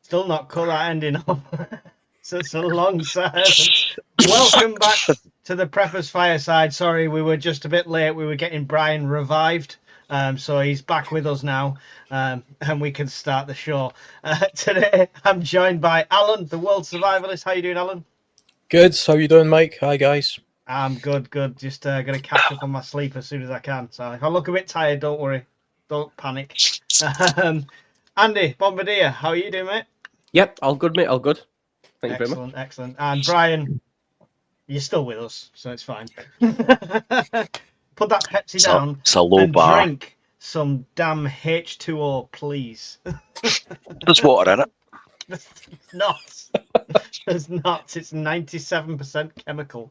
Still not cut that ending off. So it's a long silence. Welcome back to the Preface Fireside. Sorry, we were just a bit late. We were getting Brian revived. So he's back with us now, and we can start the show. Today, I'm joined by Alan, the world survivalist. How you doing, Alan? Good. How you doing, Mike? Hi, guys. I'm good. Just going to catch up on my sleep as soon as I can. So if I look a bit tired, don't worry. Don't panic. Andy, Bombardier, how are you doing, mate? Yep, all good, mate. All good. Thank you very much. Excellent. And Brian, you're still with us, so it's fine. Put that Pepsi down it's a low and bar. drink some damn H2O, please. There's water in it. It's not. There's not. It's 97% chemical.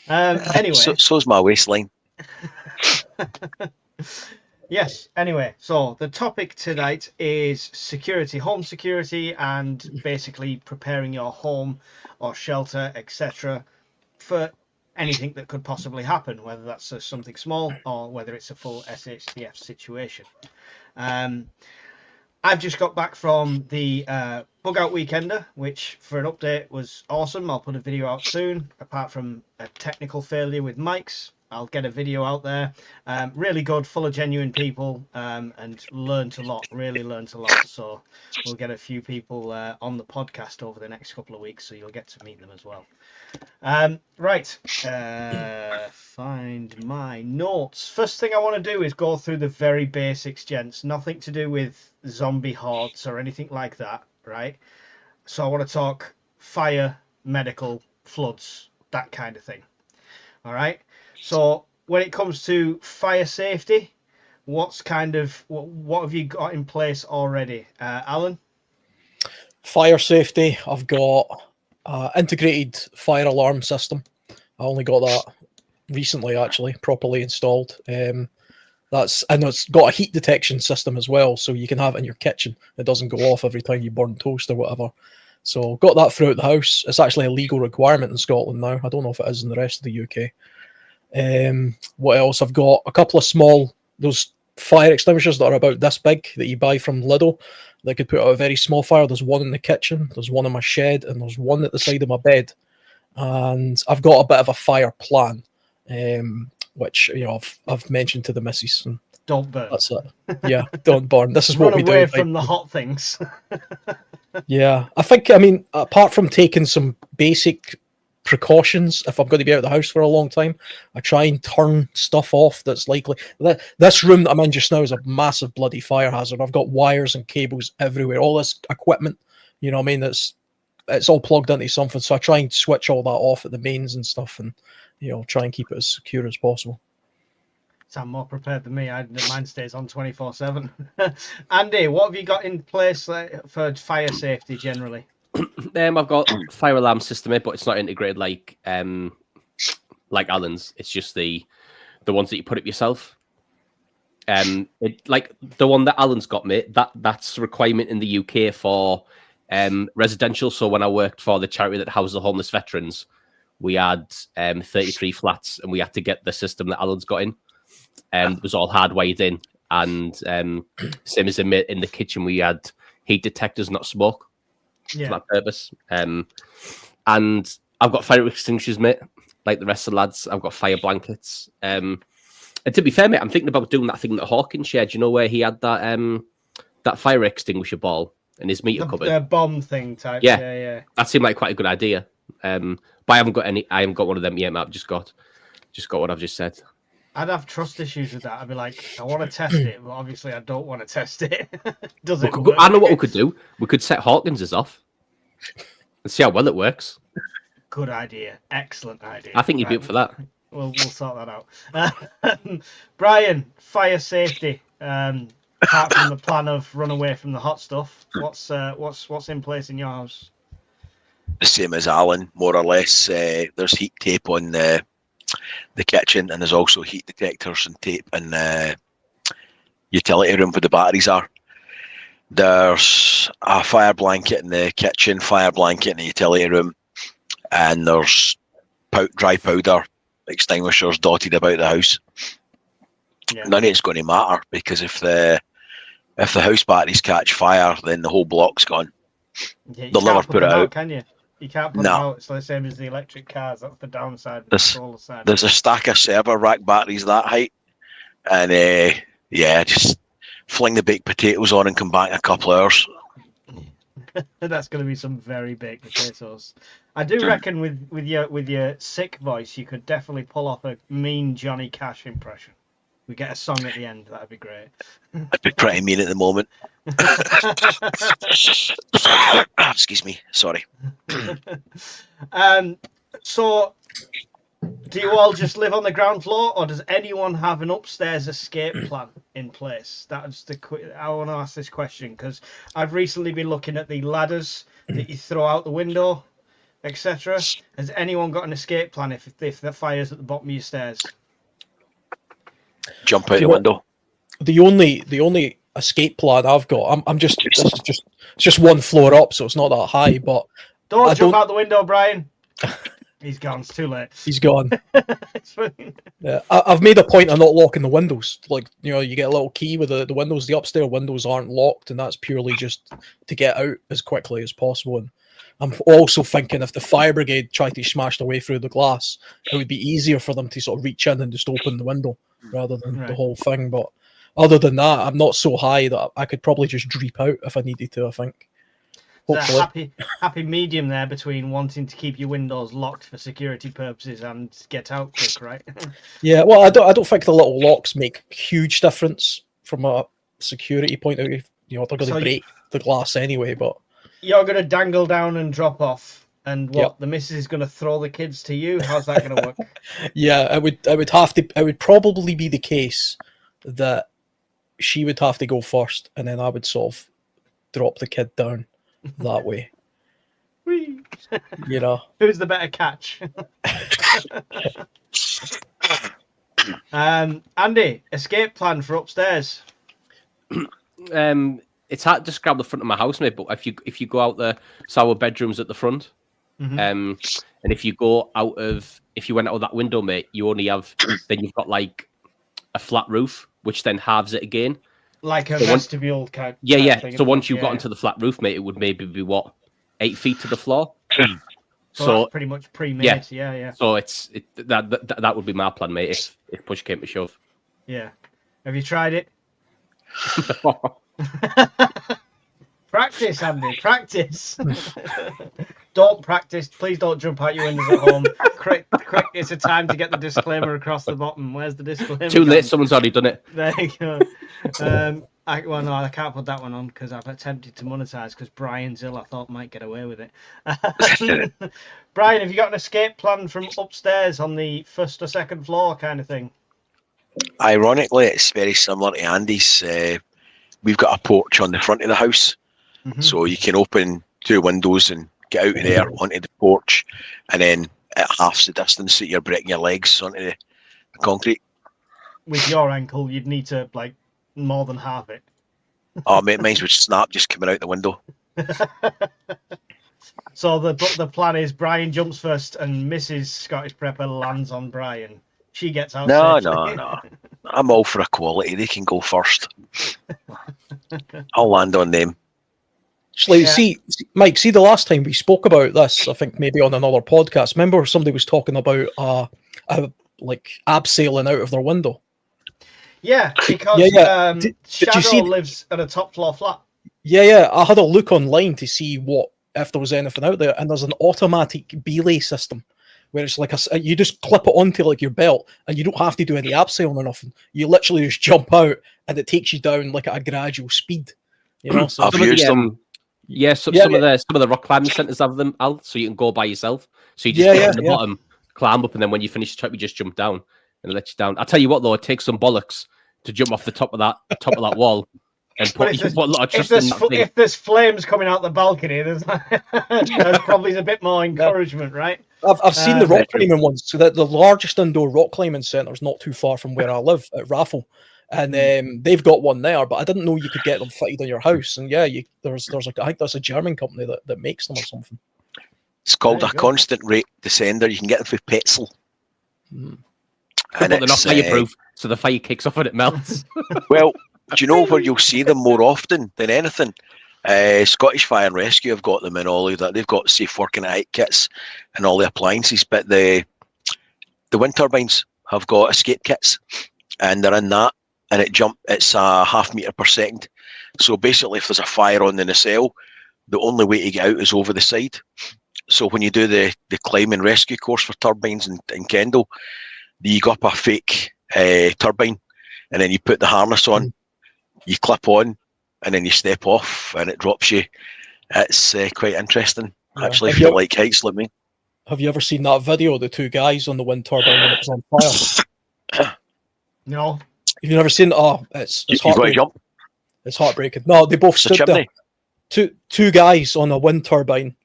Anyway. So's my waistline. Yes, anyway, so the topic tonight is security, home security, and basically preparing your home or shelter, etc., for anything that could possibly happen, whether that's something small or whether it's a full SHTF situation. I've just got back from the Bug Out Weekender, which for an update was awesome. I'll put a video out soon, apart from a technical failure with mics. I'll get a video out there. Really good, full of genuine people, and learned a lot, really learned a lot. So we'll get a few people on the podcast over the next couple of weeks, so you'll get to meet them as well. Right, find my notes. First thing I want to do is go through the very basics, gents. Nothing to do with zombie hordes or anything like that, right? So I want to talk fire, medical, floods, that kind of thing. All right. So when it comes to fire safety, what have you got in place already, Alan? Fire safety. I've got integrated fire alarm system. I only got that recently, actually, properly installed. And it's got a heat detection system as well, so you can have it in your kitchen. It doesn't go off every time you burn toast or whatever. So got that throughout the house. It's actually a legal requirement in Scotland now. I don't know if it is in the rest of the UK. What else? I've got a couple of those fire extinguishers that are about this big that you buy from Lidl that could put out a very small fire. There's one in the kitchen, there's one in my shed, and there's one at the side of my bed. And I've got a bit of a fire plan, which I've mentioned to the missus. And don't burn. That's it. Yeah, don't burn. This is what we do. Run away from the hot things. Yeah, apart from taking some basic precautions, if I'm going to be out of the house for a long time, I try and turn stuff off that's likely. This room that I'm in just now is a massive bloody fire hazard. I've got wires and cables everywhere, all this equipment, it's all plugged into something, so I try and switch all that off at the mains and stuff, and try and keep it as secure as possible. I'm more prepared than me. Mine stays on 24/7. Andy, what have you got in place for fire safety generally? I've got fire alarm system here, but it's not integrated like Alan's. It's just the ones that you put up yourself. Like the one that Alan's got, mate. That's a requirement in the UK for residential. So when I worked for the charity that houses the homeless veterans, we had 33 flats, and we had to get the system that Alan's got in. It was all hardwired in, and same as in the kitchen, we had heat detectors, not smoke. For that purpose. And I've got fire extinguishers, mate, like the rest of the lads. I've got fire blankets. And to be fair, mate, I'm thinking about doing that thing that Hawkins shared, where he had that fire extinguisher ball in his meter cupboard. The bomb thing type. Yeah. That seemed like quite a good idea. But I haven't got one of them yet, mate. I've just got what I've just said. I'd have trust issues with that. I'd be like, I want to test it, but obviously I don't want to test it. Does it work? I know what we could do. We could set Hawkins's off and see how well it works. Good idea. Excellent idea. I think you'd be up for that. We'll sort that out. Brian, fire safety. Apart from the plan of run away from the hot stuff, what's in place in your house? The same as Alan, more or less. There's heat tape on the kitchen, and there's also heat detectors and tape in the utility room where the batteries are. There's a fire blanket in the kitchen, fire blanket in the utility room, and there's dry powder extinguishers dotted about the house. Yeah. None of it's going to matter, because if the house batteries catch fire, then the whole block's gone. Yeah, you They'll can't never put it them out. Can you? You can't put No. them out. It's the same as the electric cars. That's the downside. The solar side. There's a stack of server rack batteries that height, and just fling the baked potatoes on and come back in a couple of hours. That's going to be some very baked potatoes. I do reckon with your sick voice, you could definitely pull off a mean Johnny Cash impression. We get a song at the end. That'd be great. I'd be pretty mean at the moment. Excuse me. Sorry. So, do you all just live on the ground floor, or does anyone have an upstairs escape plan in place? That's I want to ask this question because I've recently been looking at the ladders that you throw out the window, etc. Has anyone got an escape plan if the fire's at the bottom of your stairs? Jump out the window. The only escape plan I've got, it's just one floor up, so it's not that high. But don't jump out the window, Brian. He's gone. It's too late. He's gone. Yeah, I've made a point of not locking the windows. Like, you get a little key with the windows. The upstairs windows aren't locked, and that's purely just to get out as quickly as possible. And I'm also thinking if the fire brigade tried to smash their way through the glass, it would be easier for them to sort of reach in and just open the window rather than the whole thing. But other than that, I'm not so high that I could probably just dreep out if I needed to, I think. There's a happy medium there between wanting to keep your windows locked for security purposes and get out quick, right? Yeah, well, I don't think the little locks make huge difference from a security point of view. They're going to break the glass anyway. But you're going to dangle down and drop off, and the missus is going to throw the kids to you. How's that going to work? Yeah, it would probably be the case that she would have to go first, and then I would sort of drop the kid down that way. Whee! Who's the better catch? Andy, escape plan for upstairs. It's hard to describe the front of my house, mate. But if you go out there, so our bedroom's at the front, and if you went out of that window, mate, you only have then you've got like a flat roof, which then halves it again. Like a vestibule kind. Yeah. So once you've got into the flat roof, mate, it would maybe be 8 feet to the floor. So that's pretty much pre-made. Yeah. So that would be my plan, mate. If push came to shove. Yeah. Have you tried it? Practice, Andy. Practice. Don't practice. Please don't jump out your windows at home. Quick, it's a time to get the disclaimer across the bottom. Where's the disclaimer? Too late. Someone's already done it. There you go. I can't put that one on because I've attempted to monetize because Brian's ill. I thought might get away with it. Brian, have you got an escape plan from upstairs on the first or second floor kind of thing? Ironically, it's very similar to Andy's. We've got a porch on the front of the house, so you can open 2 windows and get out of there onto the porch, and then at half the distance that you're breaking your legs onto the concrete. With your ankle, you'd need to more than half it. Oh, mate, mine would snap just coming out the window. So the plan is Brian jumps first, and Mrs. Scottish Prepper lands on Brian. She gets out. No. I'm all for equality. They can go first. I'll land on them. See, Mike, the last time we spoke about this, I think maybe on another podcast, remember somebody was talking about abseiling out of their window? Yeah, because Shadow lives at a top floor flat. Yeah. I had a look online to see if there was anything out there, and there's an automatic belay system where it's like you just clip it onto your belt, and you don't have to do any abseiling or nothing. You literally just jump out, and it takes you down at a gradual speed. So I've used them. Yeah, some of the rock climbing centres have them, Al, so you can go by yourself. So you just get on the bottom, climb up, and then when you finish the trip, you just jump down and it lets you down. I'll tell you what, though, it takes some bollocks to jump off the top of that wall. And if there's flames coming out the balcony, there's probably a bit more encouragement, right? I've seen the rock climbing ones. So that the largest indoor rock climbing centre is not too far from where I live at Raffle, and they've got one there. But I didn't know you could get them fitted on your house. And I think that's a German company that makes them or something. It's called a constant rate descender. You can get them for Petzl. And they're not fireproof, so the fire kicks off and it melts. Well, do you know where you'll see them more often than anything? Scottish Fire and Rescue have got them in all of that. They've got safe working at height kits and all the appliances, but the wind turbines have got escape kits, and they're in that, and it's a half metre per second. So basically, if there's a fire on the nacelle, the only way to get out is over the side. So when you do the climb and rescue course for turbines in Kendal, you go up a fake turbine, and then you put the harness on, you clip on, and then you step off, and it drops you. It's quite interesting, actually, if you like heights like me. Have you ever seen that video of the two guys on the wind turbine when it was on fire? No. Have you never seen it? Oh, it's heartbreaking. Jump? It's heartbreaking. No, they both stood there. Two guys on a wind turbine.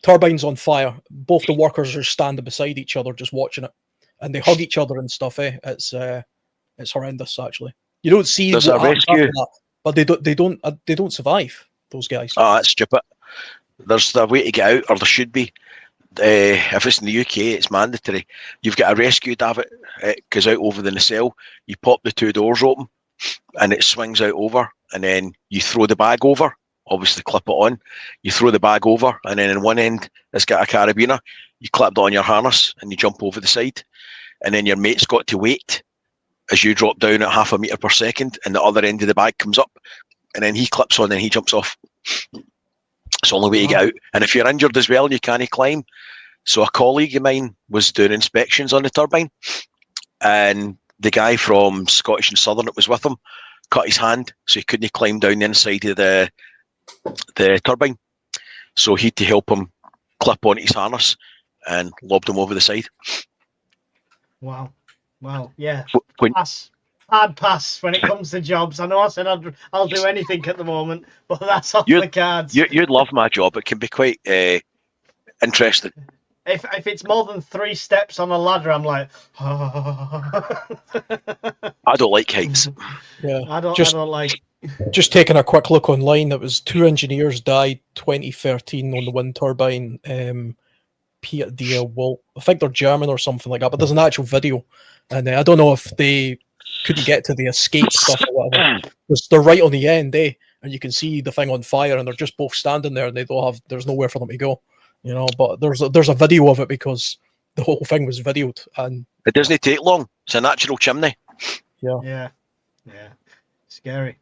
Turbine's on fire. Both the workers are standing beside each other, just watching it, and they hug each other and stuff. It's horrendous, actually. You don't see there's a rescue, that, but they don't survive. Those guys. Oh, that's stupid. There's a way to get out, or there should be. If it's in the UK, it's mandatory. You've got a rescue davit. It goes out over the nacelle. You pop the two doors open, and it swings out over. And then you throw the bag over. Obviously, clip it on. You throw the bag over, and then in one end, it's got a carabiner. You clip it on your harness, and you jump over the side. And then your mate's got to wait as you drop down at half a metre per second, and the other end of the bag comes up, and then he clips on, and he jumps off. It's the only way to get out. And if you're injured as well and you can't climb, so a colleague of mine was doing inspections on the turbine, and the guy from Scottish and Southern that was with him cut his hand, so he couldn't climb down the inside of the turbine. So he had to help him clip on his harness and lobbed him over the side. Wow, yeah. When, Hard pass when it comes to jobs. I know I said I'll do anything at the moment, but that's off the cards. You'd love my job. It can be quite interesting. If it's more than 3 steps on a ladder, I'm like, I don't like heights. Yeah, I don't like. Just taking a quick look online, that was 2 engineers died 2013 on the wind turbine. Peter Deer, well, I think they're German or something like that, but there's an actual video, and I don't know if they couldn't get to the escape stuff or whatever, because they're right on the end, and you can see the thing on fire, and they're just both standing there, and there's nowhere for them to go, But there's a video of it because the whole thing was videoed, and it doesn't take long. It's a natural chimney. Yeah. Scary.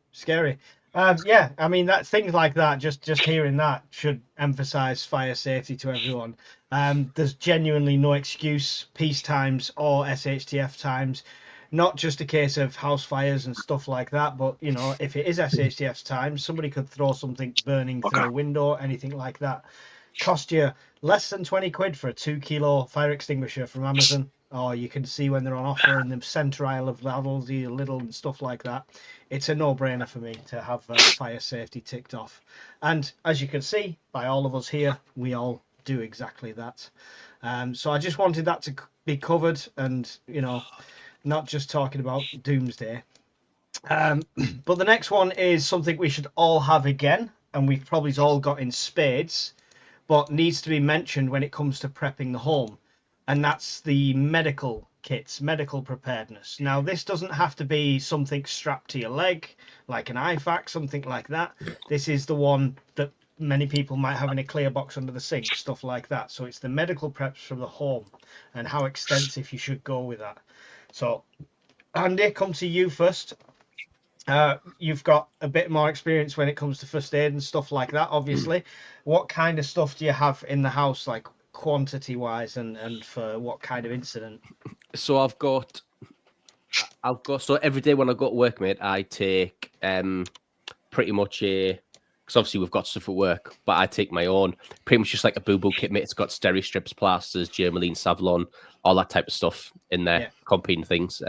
Yeah, I mean, that things like that. Just hearing that should emphasise fire safety to everyone. There's genuinely no excuse, peace times or SHTF times. Not just a case of house fires and stuff like that, but if it is SHTF's time, somebody could throw something burning through a window, anything like that. Cost you less than 20 quid for a 2 kilo fire extinguisher from Amazon, or you can see when they're on offer in the centre aisle of Lidl and stuff like that. It's a no-brainer for me to have fire safety ticked off. And as you can see, by all of us here, we all do exactly that. So I just wanted that to be covered and, not just talking about doomsday. But the next one is something we should all have again, and we've probably all got in spades, but needs to be mentioned when it comes to prepping the home. And that's the medical kits, medical preparedness. Now, this doesn't have to be something strapped to your leg, like an IFAC, something like that. This is the one that many people might have in a clear box under the sink, stuff like that. So it's the medical preps for the home and how extensive you should go with that. So, Andy, come to you first. You've got a bit more experience when it comes to first aid and stuff like that, obviously. What kind of stuff do you have in the house, like quantity wise, and for what kind of incident? So I've got so every day when I go to work, mate, I take pretty much because obviously we've got stuff at work, but I take my own, pretty much just like a boo-boo kit, mate. It's got steri strips, plasters, Germaline, Savlon, all that type of stuff in there, competing things.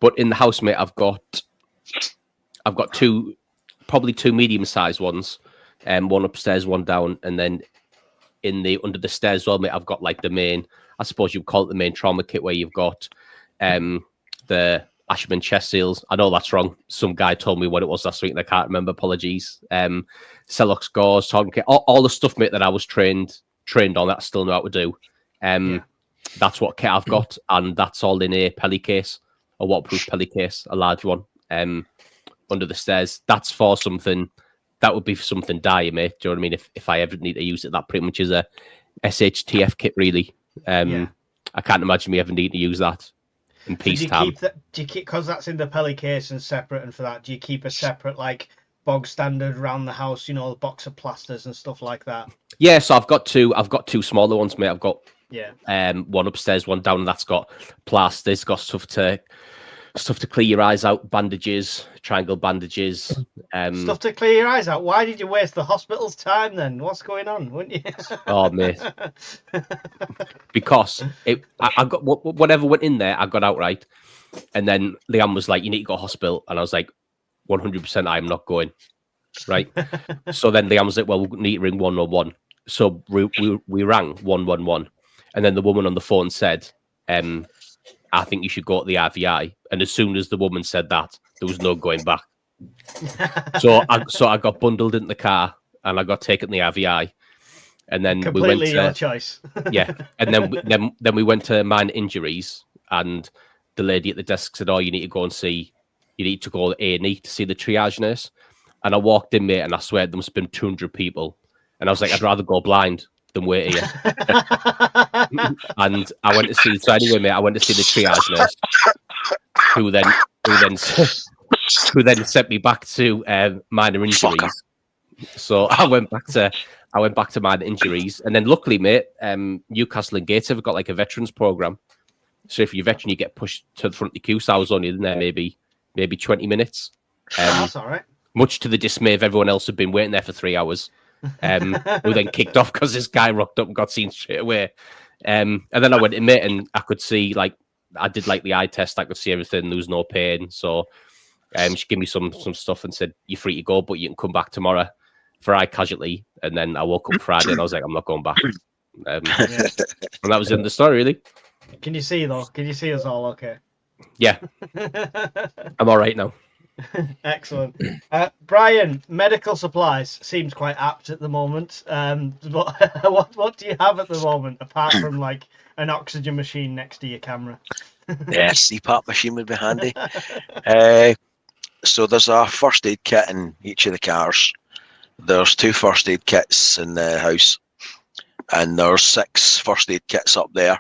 But in the house, mate, I've got probably two medium-sized ones, one upstairs, one down, and then under the stairs as well, mate, I've got like the main, I suppose you'd call it the main trauma kit, where you've got the Asherman chest seals. I know that's wrong. Some guy told me what it was last week and I can't remember. Apologies. Celox gauze, target kit, all the stuff, mate, that I was trained on that I still know how to do. That's what kit I've got, and that's all in a pelly case, a waterproof pelly case, a large one, under the stairs. That's for something that would be for something dire, mate. Do you know what I mean? If I ever need to use it, that pretty much is a SHTF kit, really. I can't imagine me ever need to use that in peacetime. Do you keep because that's in the Pelly case and separate, and for that, do you keep a separate like bog standard around the house? You know, a box of plasters and stuff like that. Yeah, so I've got two smaller ones, mate. I've got one upstairs, one down, and that's got plasters, got stuff to clear your eyes out, bandages, triangle bandages. Stuff to clear your eyes out. Why did you waste the hospital's time then? What's going on? Wouldn't you? Oh, mate. Because I got whatever went in there, I got out right. And then Leanne was like, "You need to go to hospital," and I was like, "100%, I'm not going." Right. So then Leanne was like, "Well, we need to ring 111." So we rang 111, and then the woman on the phone said, "I think you should go to the RVI." And as soon as the woman said that, there was no going back. So I got bundled into the car and I got taken to the RVI, and then completely we went your choice. yeah, and then we went to minor injuries, and the lady at the desk said, "Oh, you need to go to A&E to see the triage nurse." And I walked in, mate, and I swear there must have been 200 people, and I was like, "I'd rather go blind than wait here." And I went to see. So anyway, mate, I went to see the triage nurse, who then sent me back to minor injuries. So I went back to minor injuries, and then luckily, mate, Newcastle and Gateshead have got like a veterans program. So if you're a veteran, you get pushed to the front of the queue. So I was only in there maybe 20 minutes. That's all right. Much to the dismay of everyone else who'd been waiting there for 3 hours. Who then kicked off because this guy rocked up and got seen straight away. And then I went in, mate, and I could see, like, I did like the eye test. I could see everything. There was no pain. So she gave me some stuff and said, "You're free to go, but you can come back tomorrow for eye casualty." And then I woke up Friday and I was like, "I'm not going back." And that was the end of the story, really. Can you see, though? Can you see us all okay? Yeah. I'm all right now. Excellent. Brian, medical supplies seems quite apt at the moment. What do you have at the moment, apart from like an oxygen machine next to your camera? Yeah, CPAP machine would be handy. So there's a first aid kit in each of the cars. There's 2 first aid kits in the house, and there's 6 first aid kits up there.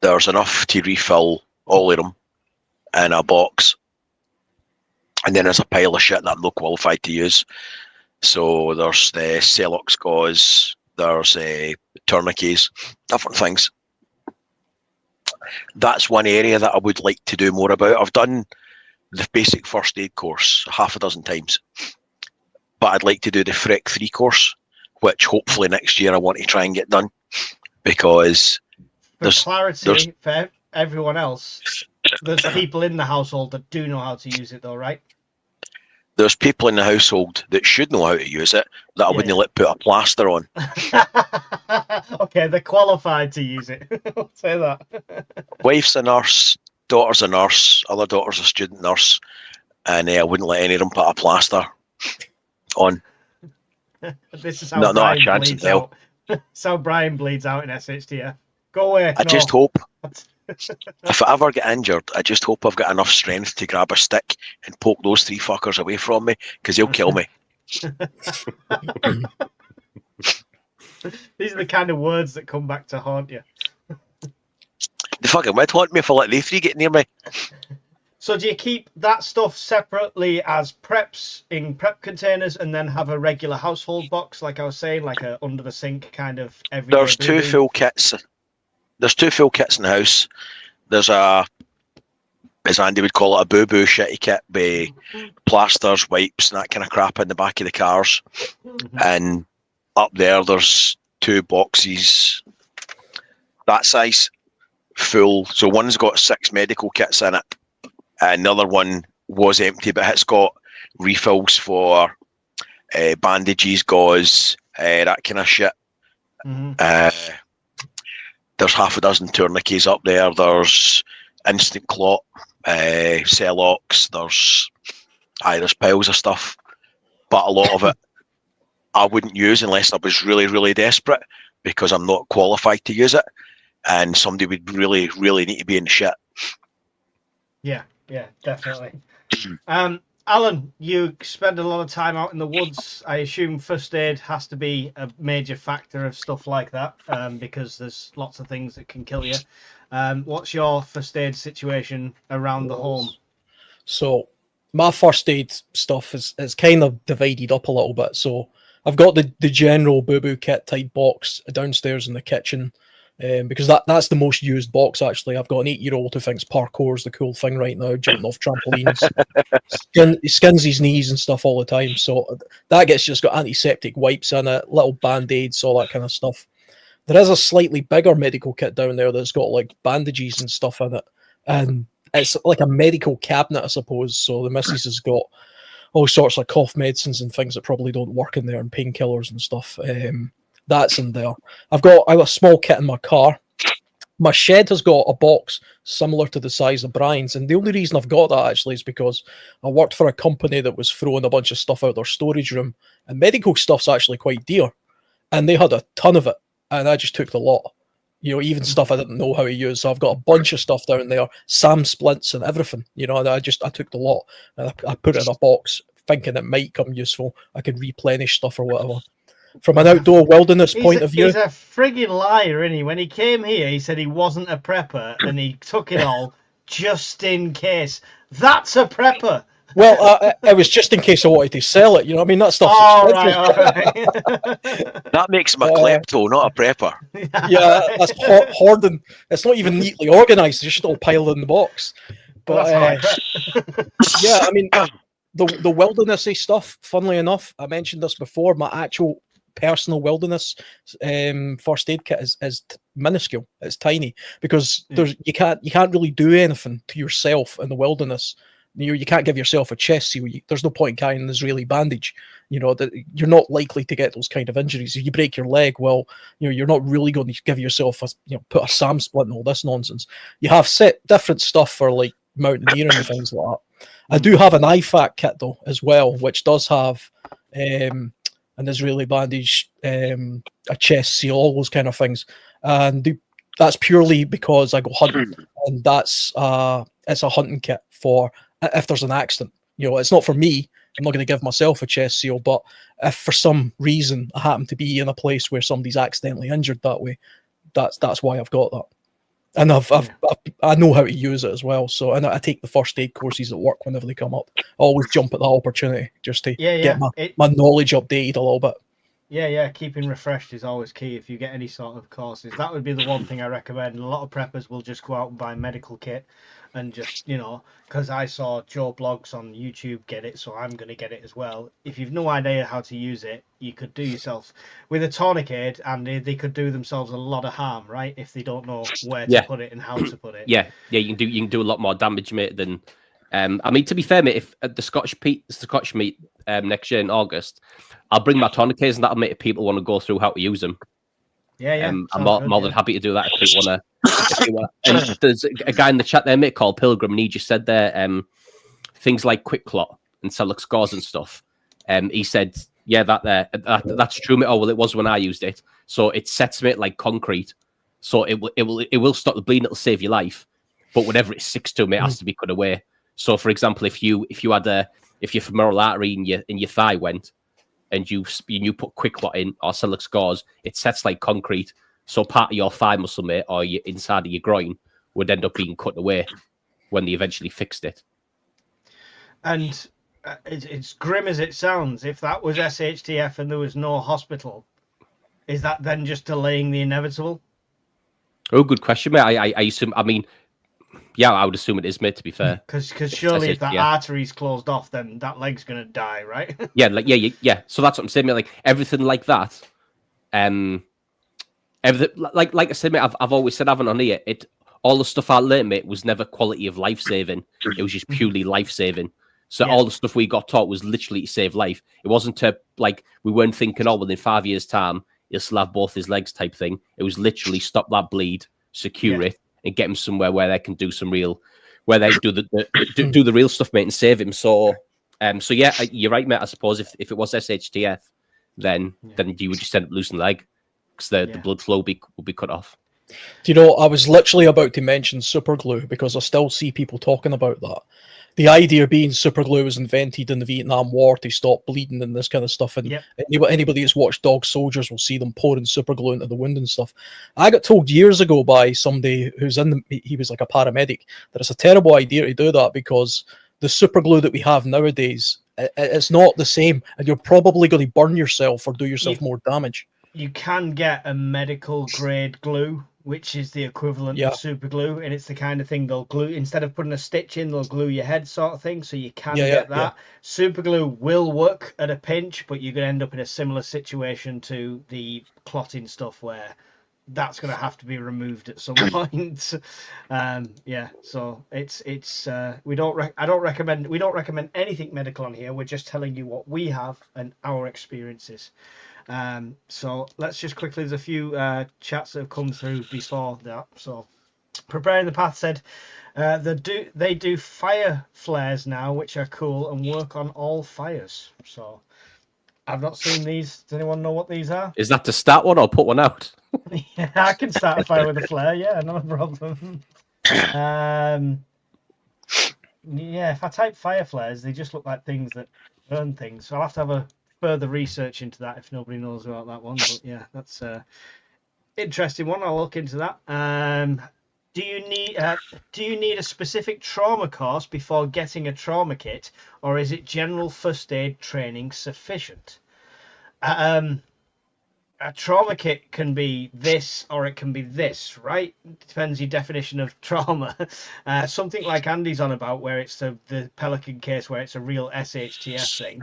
There's enough to refill all of them in a box. And then there's a pile of shit that I'm not qualified to use. So there's the Celox gauze, there's tourniquets, different things. That's one area that I would like to do more about. I've done the basic first aid course 6 times, but I'd like to do the FREC 3 course, which hopefully next year I want to try and get done, because for clarity for everyone else, there's people in the household that do know how to use it, though, right? There's people in the household that should know how to use it that I wouldn't let put a plaster on. Okay, they're qualified to use it. I'll say that. Wife's a nurse, daughter's a nurse, other daughter's a student nurse, and I wouldn't let any of them put a plaster on. This is how not Brian a chance bleeds in hell. out. That's how Brian bleeds out in SHTF. Go away. I just hope, if I ever get injured, I just hope I've got enough strength to grab a stick and poke those 3 fuckers away from me, because they'll kill me. These are the kind of words that come back to haunt you. They fucking would haunt me if I let they 3 get near me. So do you keep that stuff separately as preps in prep containers, and then have a regular household box, like I was saying, like a under the sink kind of everyday? There's 2 full kits. There's 2 full kits in the house. There's a, as Andy would call it, a boo-boo shitty kit with plasters, wipes, and that kind of crap in the back of the cars. And up there's 2 boxes that size, full. So one's got 6 medical kits in it, and the other one was empty, but it's got refills for bandages, gauze, that kind of shit. There's 6 tourniquets up there. There's instant clot, Celox. There's piles of stuff, but a lot of it I wouldn't use unless I was really, really desperate, because I'm not qualified to use it, and somebody would really, really need to be in the shit. Yeah, definitely. Alan, you spend a lot of time out in the woods. I assume first aid has to be a major factor of stuff like that, because there's lots of things that can kill you. What's your first aid situation around the home? So my first aid stuff is kind of divided up a little bit. So I've got the general boo-boo kit type box downstairs in the kitchen, because that's the most used box actually. I've got an 8-year-old who thinks parkour is the cool thing right now, jumping off trampolines. He skins his knees and stuff all the time. So that gets just got antiseptic wipes in it, little band-aids, all that kind of stuff. There is a slightly bigger medical kit down there that's got like bandages and stuff in it. And it's like a medical cabinet, I suppose. So the missus has got all sorts of cough medicines and things that probably don't work in there, and painkillers and stuff. That's in there. I've got a small kit in my car. My shed has got a box similar to the size of Brian's, and the only reason I've got that actually is because I worked for a company that was throwing a bunch of stuff out their storage room, and medical stuff's actually quite dear, and they had a ton of it, and I just took the lot. You know, even stuff I didn't know how to use. So I've got a bunch of stuff down there, SAM splints and everything. You know, and I took the lot and I put it in a box, thinking it might come useful. I could replenish stuff or whatever. From an outdoor wilderness point of view, he's a frigging liar, isn't he? When he came here, he said he wasn't a prepper, and he took it all just in case. That's a prepper. Well, it was just in case I wanted to sell it. You know what I mean? That stuff's expensive. All right. That makes him a klepto, not a prepper. Yeah, that's hoarding. It's not even neatly organised. It's just all piled in the box. But yeah, I mean, the wildernessy stuff, funnily enough, I mentioned this before, my actual personal wilderness first aid kit is minuscule. It's tiny because you can't really do anything to yourself in the wilderness. You can't give yourself a chest seal. There's no point in carrying an Israeli bandage. You know that you're not likely to get those kind of injuries. If you break your leg, well, you know you're not really going to give yourself put a SAM splint and all this nonsense. You have set different stuff for like mountaineering and things like that. I do have an IFAC kit though as well, which does have an Israeli bandage, a chest seal, all those kind of things, and that's purely because I go hunting, and it's a hunting kit for if there's an accident. You know, it's not for me. I'm not going to give myself a chest seal, but if for some reason I happen to be in a place where somebody's accidentally injured that way, that's why I've got that. And I know how to use it as well. So, and I take the first aid courses at work whenever they come up. I always jump at that opportunity just to get my knowledge updated a little bit. Yeah, keeping refreshed is always key if you get any sort of courses. That would be the one thing I recommend. And a lot of preppers will just go out and buy medical kit and just, because I saw Joe Blogs on YouTube get it, so I'm going to get it as well. If you've no idea how to use it, you could do yourself with a tourniquet, and they could do themselves a lot of harm, right? If they don't know where to put it and how to put it. Yeah, you can do a lot more damage, mate, than I mean, to be fair, mate, if at the Scottish meet next year in August, I'll bring my tourniquets, and that'll make people want to go through how to use them. Yeah. I'm more than happy to do that if people want to. And there's a guy in the chat there, mate, called Pilgrim, and he just said there things like quick clot and Celux scores and stuff. He said, yeah, that's true, mate. Oh well, it was when I used it. So it sets, mate, like concrete. So it will stop the bleeding. It'll save your life. But whenever it sticks to, mate, it has to be cut away. So, for example, if your femoral artery in your thigh went, and you put quick clot in or Celux scores, it sets like concrete. So part of your thigh muscle, mate, or your inside of your groin would end up being cut away when they eventually fixed it. And it's grim as it sounds. If that was SHTF and there was no hospital, is that then just delaying the inevitable? Oh, good question, mate. I assume. I mean, yeah, I would assume it is, mate. To be fair, because surely if that artery's closed off, then that leg's gonna die, right? Yeah. So that's what I'm saying, mate. Like everything like that, everything like I said, mate. I've always said, having on here, all the stuff I learned, mate, was never quality of life saving. It was just purely life saving. So all the stuff we got taught was literally to save life. It wasn't to we weren't thinking, oh, within 5 years' time he'll still have both his legs type thing. It was literally stop that bleed, secure it, and get him somewhere where they can do some real, where they do the real stuff, mate, and save him. So, yeah, you're right, mate. I suppose if it was SHTF, then you would just end up losing the leg because the blood flow will be cut off. Do you know, I was literally about to mention super glue because I still see people talking about that. the idea being super glue was invented in the Vietnam War to stop bleeding and this kind of stuff. And Yep. anybody that's watched Dog Soldiers will see them pouring super glue into the wound and stuff. I got told years ago by somebody who's he was like a paramedic, that it's a terrible idea to do that because the super glue that we have nowadays, it's not the same, and you're probably going to burn yourself or do yourself more damage. You can get a medical grade glue, which is the equivalent of super glue, and it's the kind of thing they'll glue instead of putting a stitch in, they'll glue your head, sort of thing. So you can get that. Yeah. Super glue will work at a pinch, but you're going to end up in a similar situation to the clotting stuff where that's going to have to be removed at some point. So it's we don't recommend anything medical on here. We're just telling you what we have and our experiences. So let's just quickly, there's a few chats that have come through before that. So Preparing the Path said they do fire flares now, which are cool and work on all fires. So I've not seen these. Does anyone know what these are? Is that to start one or put one out? Yeah, I can start a fire with a flare. Yeah, no problem. Yeah, if I type fire flares, they just look like things that burn things. So I'll have to have a further research into that if nobody knows about that one. But yeah, that's interesting one. I'll look into that. Do you need a specific trauma course before getting a trauma kit, or is it general first aid training sufficient? A trauma kit can be this or it can be this, right? Depends your definition of trauma. Something like Andy's on about, where it's the Pelican case, where it's a real SHTF thing.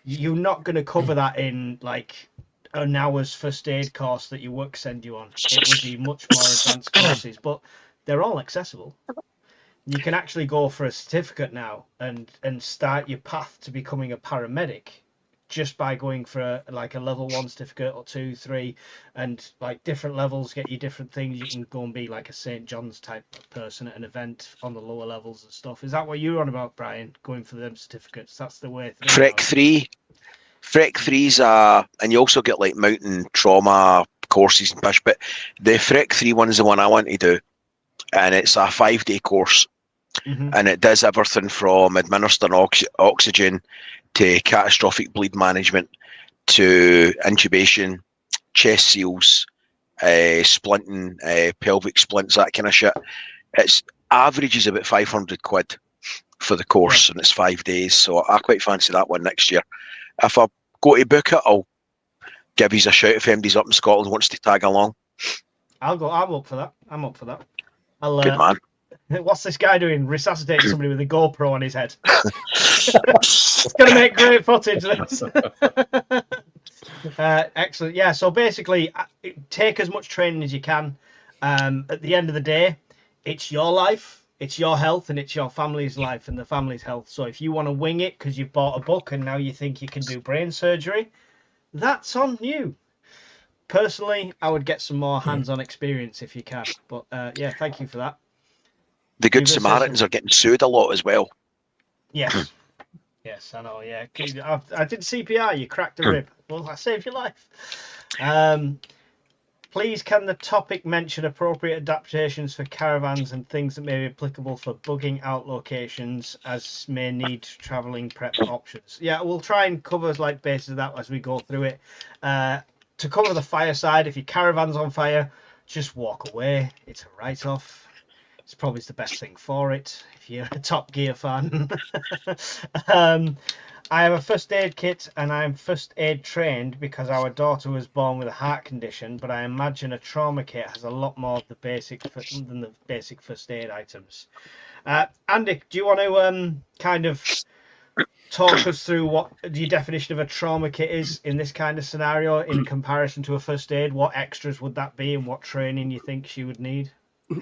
You're not going to cover that in like an hour's first aid course that your work send you on. It would be much more advanced courses, but they're all accessible. You can actually go for a certificate now and start your path to becoming a paramedic just by going for a level 1 certificate or 2, 3, and like different levels get you different things. You can go and be like a St. John's type of person at an event on the lower levels and stuff. Is that what you're on about, Brian? Going for them certificates? That's the way. Freck 3's and you also get like mountain trauma courses and push, but the Freck 3 one is the one I want to do, and it's a 5-day course. Mm-hmm. And it does everything from administering oxygen to catastrophic bleed management to intubation, chest seals, splinting, pelvic splints, that kind of shit. It's averages about £500 for the course, and it's 5 days. So I quite fancy that one next year. If I go to book it, I'll give you a shout if anybody's up in Scotland wants to tag along. I'm up for that. Good man. What's this guy doing? Resuscitating somebody with a GoPro on his head. It's going to make great footage, this. Excellent. Yeah, so basically, take as much training as you can. At the end of the day, it's your life, it's your health, and it's your family's life and the family's health. So if you want to wing it because you've bought a book and now you think you can do brain surgery, that's on you. Personally, I would get some more hands-on experience if you can. But yeah, thank you for that. The Good Samaritans are getting sued a lot as well. Yes. Yes, I know, yeah. I did CPR, you cracked a rib. Well, I saved your life. Please, can the topic mention appropriate adaptations for caravans and things that may be applicable for bugging out locations as may need travelling prep options? Yeah, we'll try and cover like bases of that as we go through it. To cover the fireside, if your caravan's on fire, just walk away. It's a write-off. It's probably the best thing for it if you're a Top Gear fan. I have a first aid kit and I'm first aid trained because our daughter was born with a heart condition, but I imagine a trauma kit has a lot more of the basic than the basic first aid items. Andy, do you want to kind of talk us through what your definition of a trauma kit is in this kind of scenario in comparison to a first aid? What extras would that be and what training you think she would need?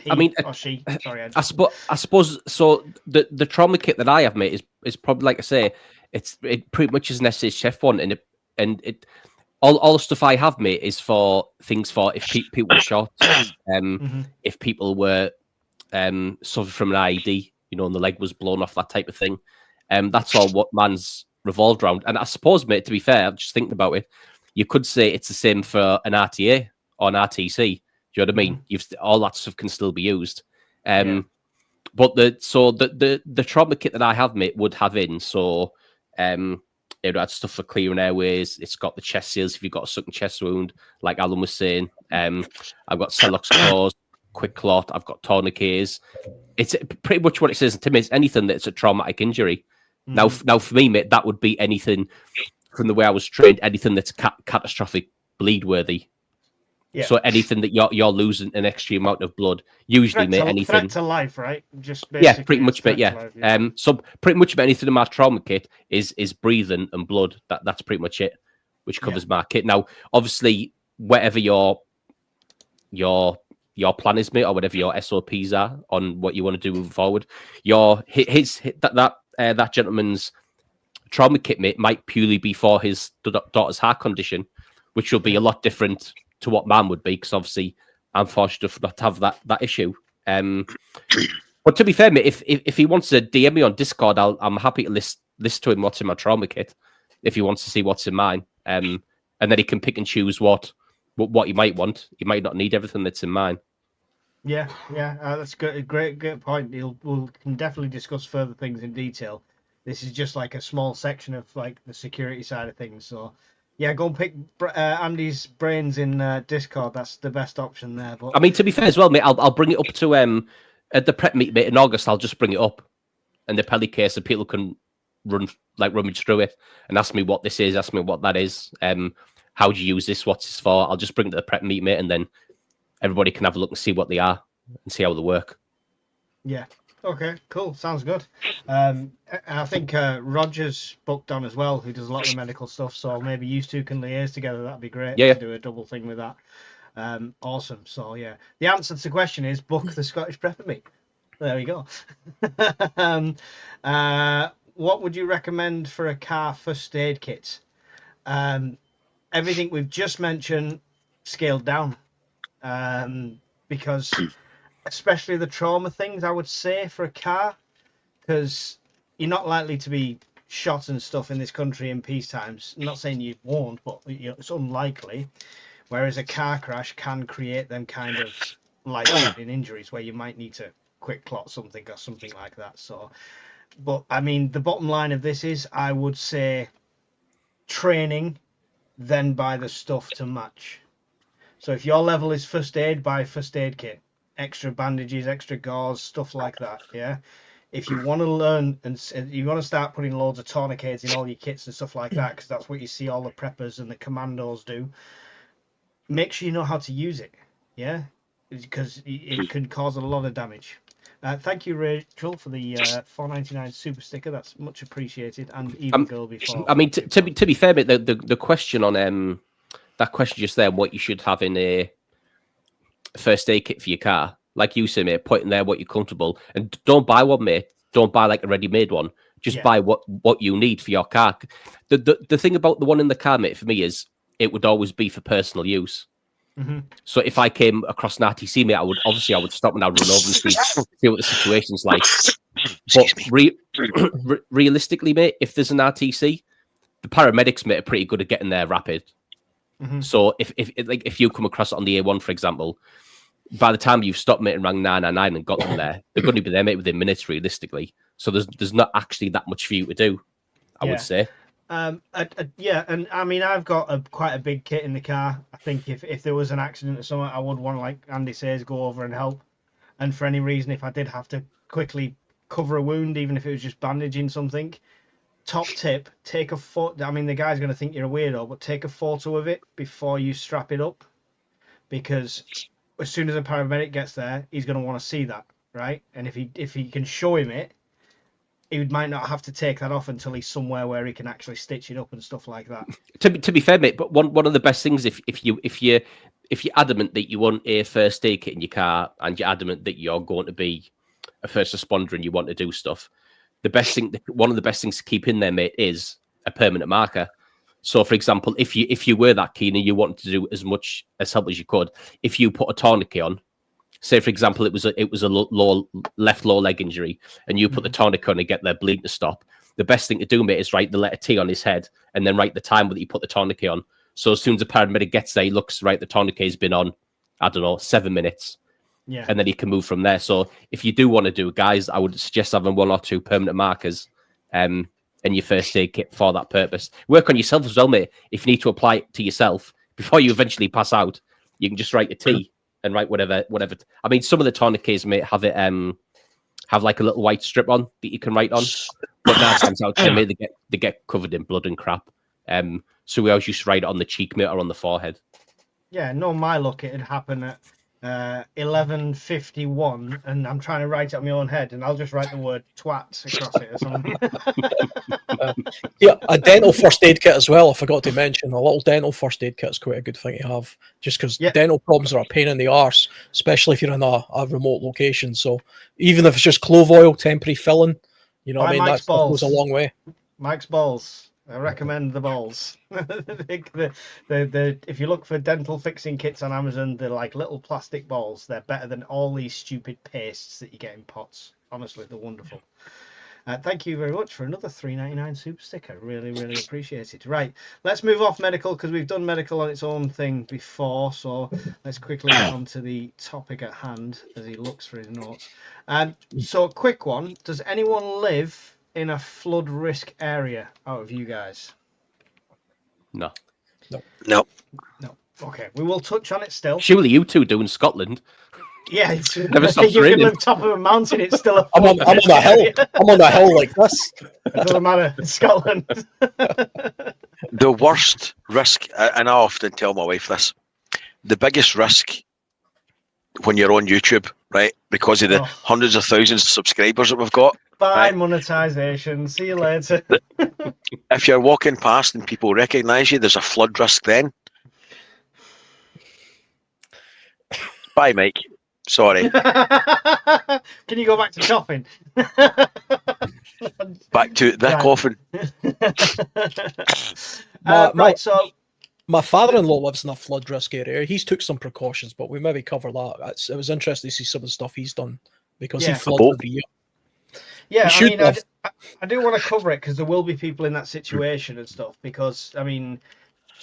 I suppose so. The trauma kit that I have, mate, is probably, like I say, it pretty much is an SHTF one, and it all the stuff I have, mate, is for things for if people were shot, if people were suffered from an IED, and the leg was blown off, that type of thing. That's all what man's revolved around. And I suppose, mate, to be fair, just thinking about it, you could say it's the same for an RTA or an RTC. Do you know what I mean? All that stuff can still be used. But the trauma kit that I have, mate, would have in it had stuff for clearing airways. It's got the chest seals if you've got a sucking chest wound, like Alan was saying. I've got Celox claws, quick clot. I've got tourniquets. It's pretty much what it says to me. It's anything that's a traumatic injury. Now for me, mate, that would be anything from the way I was trained. Anything that's catastrophic bleed worthy. Yeah. So anything that you're losing an extreme amount of blood, usually, mate, anything. Threat to life, right? Just basically pretty much, mate. Yeah. Life, So pretty much anything in my trauma kit is breathing and blood. That's pretty much it, which covers my kit. Now, obviously, whatever your plan is, mate, or whatever your SOPs are on what you want to do moving forward, that gentleman's trauma kit, mate, might purely be for his daughter's heart condition, which will be a lot different to what mine would be, because obviously I'm fortunate not to have that issue. But to be fair, mate, if he wants to DM me on Discord, I'm happy to list to him what's in my trauma kit if he wants to see what's in mine. And then he can pick and choose what he might want. He might not need everything that's in mine. Yeah, that's good. A great point. We can definitely discuss further things in detail. This is just like a small section of like the security side of things. So, yeah, go and pick Andy's brains in Discord. That's the best option there. But I mean, to be fair as well, mate, I'll bring it up to at the prep meet, mate, in August. I'll just bring it up in the Pelly case, so people can rummage through it and ask me what this is, ask me what that is. How do you use this? What's this for? I'll just bring it to the prep meet, mate, and then everybody can have a look and see what they are and see how they work. Yeah. Okay, cool. Sounds good. I think Roger's booked on as well, who does a lot of the medical stuff. So maybe you two can liaise together. That'd be great. Yeah. To do a double thing with that. Awesome. So yeah, the answer to the question is book the Scottish Prepper meet. There we go. What would you recommend for a car first aid kit? Everything we've just mentioned, scaled down. Because especially the trauma things, I would say, for a car, because you're not likely to be shot and stuff in this country in peace times. I'm not saying you won't, but it's unlikely. Whereas a car crash can create them kind of life-threatening injuries where you might need to quick clot something or something like that. So, but I mean, the bottom line of this is, I would say, training, then buy the stuff to match. So if your level is first aid, buy first aid kit, extra bandages, extra gauze, stuff like that. Yeah. If you want to learn and you want to start putting loads of tourniquets in all your kits and stuff like that, because that's what you see all the preppers and the commandos do, make sure you know how to use it. Yeah. Because it can cause a lot of damage. Thank you, Rachel, for the $4.99 super sticker. That's much appreciated. And even girl before. I mean, to be fair, mate, the question on that question just there, what you should have in a first aid kit for your car, like you said, mate, put in there what you're comfortable, and don't buy one, mate. Don't buy like a ready-made one. Just buy what you need for your car. The thing about the one in the car, mate, for me is it would always be for personal use. Mm-hmm. So if I came across an RTC, mate, I would stop and I'd run over and see what the situation's like. But realistically, mate, if there's an RTC, the paramedics, mate, are pretty good at getting there rapid. Mm-hmm. So if you come across it on the A1, for example, by the time you've stopped, mate, and rang 999 and got them there, they're going to be there, mate, within minutes, realistically. So there's not actually that much for you to do, I would say. And I mean, I've got quite a big kit in the car. I think if there was an accident or something, I would want to, like Andy says, go over and help. And for any reason, if I did have to quickly cover a wound, even if it was just bandaging something, top tip, take a photo. I mean, the guy's going to think you're a weirdo, but take a photo of it before you strap it up, because as soon as a paramedic gets there, he's going to want to see that, right? And if he can show him it, he might not have to take that off until he's somewhere where he can actually stitch it up and stuff like that. To be fair, mate, but one of the best things, if you're adamant that you want a first aid kit in your car and you're adamant that you're going to be a first responder and you want to do stuff, one of the best things to keep in there, mate, is a permanent marker. So, for example, if you were that keen and you wanted to do as much as help as you could, if you put a tourniquet on, say for example it was a left lower leg injury, and you put the tourniquet on and get their bleeding to stop, the best thing to do, mate, is write the letter T on his head and then write the time that you put the tourniquet on. So as soon as the paramedic gets there, he looks, right, the tourniquet's been on, I don't know, 7 minutes. Yeah. and then you can move from there. So if you do want to do it, guys, I would suggest having 1 or 2 permanent markers in your first aid kit for that purpose. Work on yourself as well, mate. If you need to apply it to yourself before you eventually pass out, you can just write a T and write whatever. I mean, some of the tourniquets, mate, have it have like a little white strip on that you can write on. But 9 times out of 10, mate, they get covered in blood and crap. So we always used to write it on the cheek, mate, or on the forehead. Yeah, no, my luck, it'd happen at 11:51, and I'm trying to write it on my own head, and I'll just write the word twat across it or something. Yeah, a dental first aid kit as well. I forgot to mention a little dental first aid kit is quite a good thing to have, just because dental problems are a pain in the arse, especially if you're in a remote location. So even if it's just clove oil, temporary filling, you know what I mean, that goes a long way. Mike's balls. I recommend the balls. If you look for dental fixing kits on Amazon, they're like little plastic balls. They're better than all these stupid pastes that you get in pots. Honestly, they're wonderful. Thank you very much for another $3.99 super sticker. Really, really appreciate it. Right, let's move off medical because we've done medical on its own thing before. So let's quickly get on to the topic at hand as he looks for his notes. So, quick one. Does anyone live in a flood risk area out of you guys? No. Okay, we will touch on it still. Surely you two do in Scotland. Yeah, it's Never stops you can raining. live top of a mountain. It's still a I'm on a hill. I'm on a hill like this. It doesn't matter. It's Scotland. The worst risk, and I often tell my wife this, the biggest risk when you're on YouTube, right, because of the hundreds of thousands of subscribers that we've got. Bye, monetization. See you later. If you're walking past and people recognise you, there's a flood risk then. Bye, Mike. Sorry. Can you go back to shopping? Back to the coffin. Right, so my father-in-law lives in a flood risk area. He's took some precautions, but we maybe cover that. It was interesting to see some of the stuff he's done because he floods every year. Yeah, I mean, I do want to cover it because there will be people in that situation and stuff. Because I mean,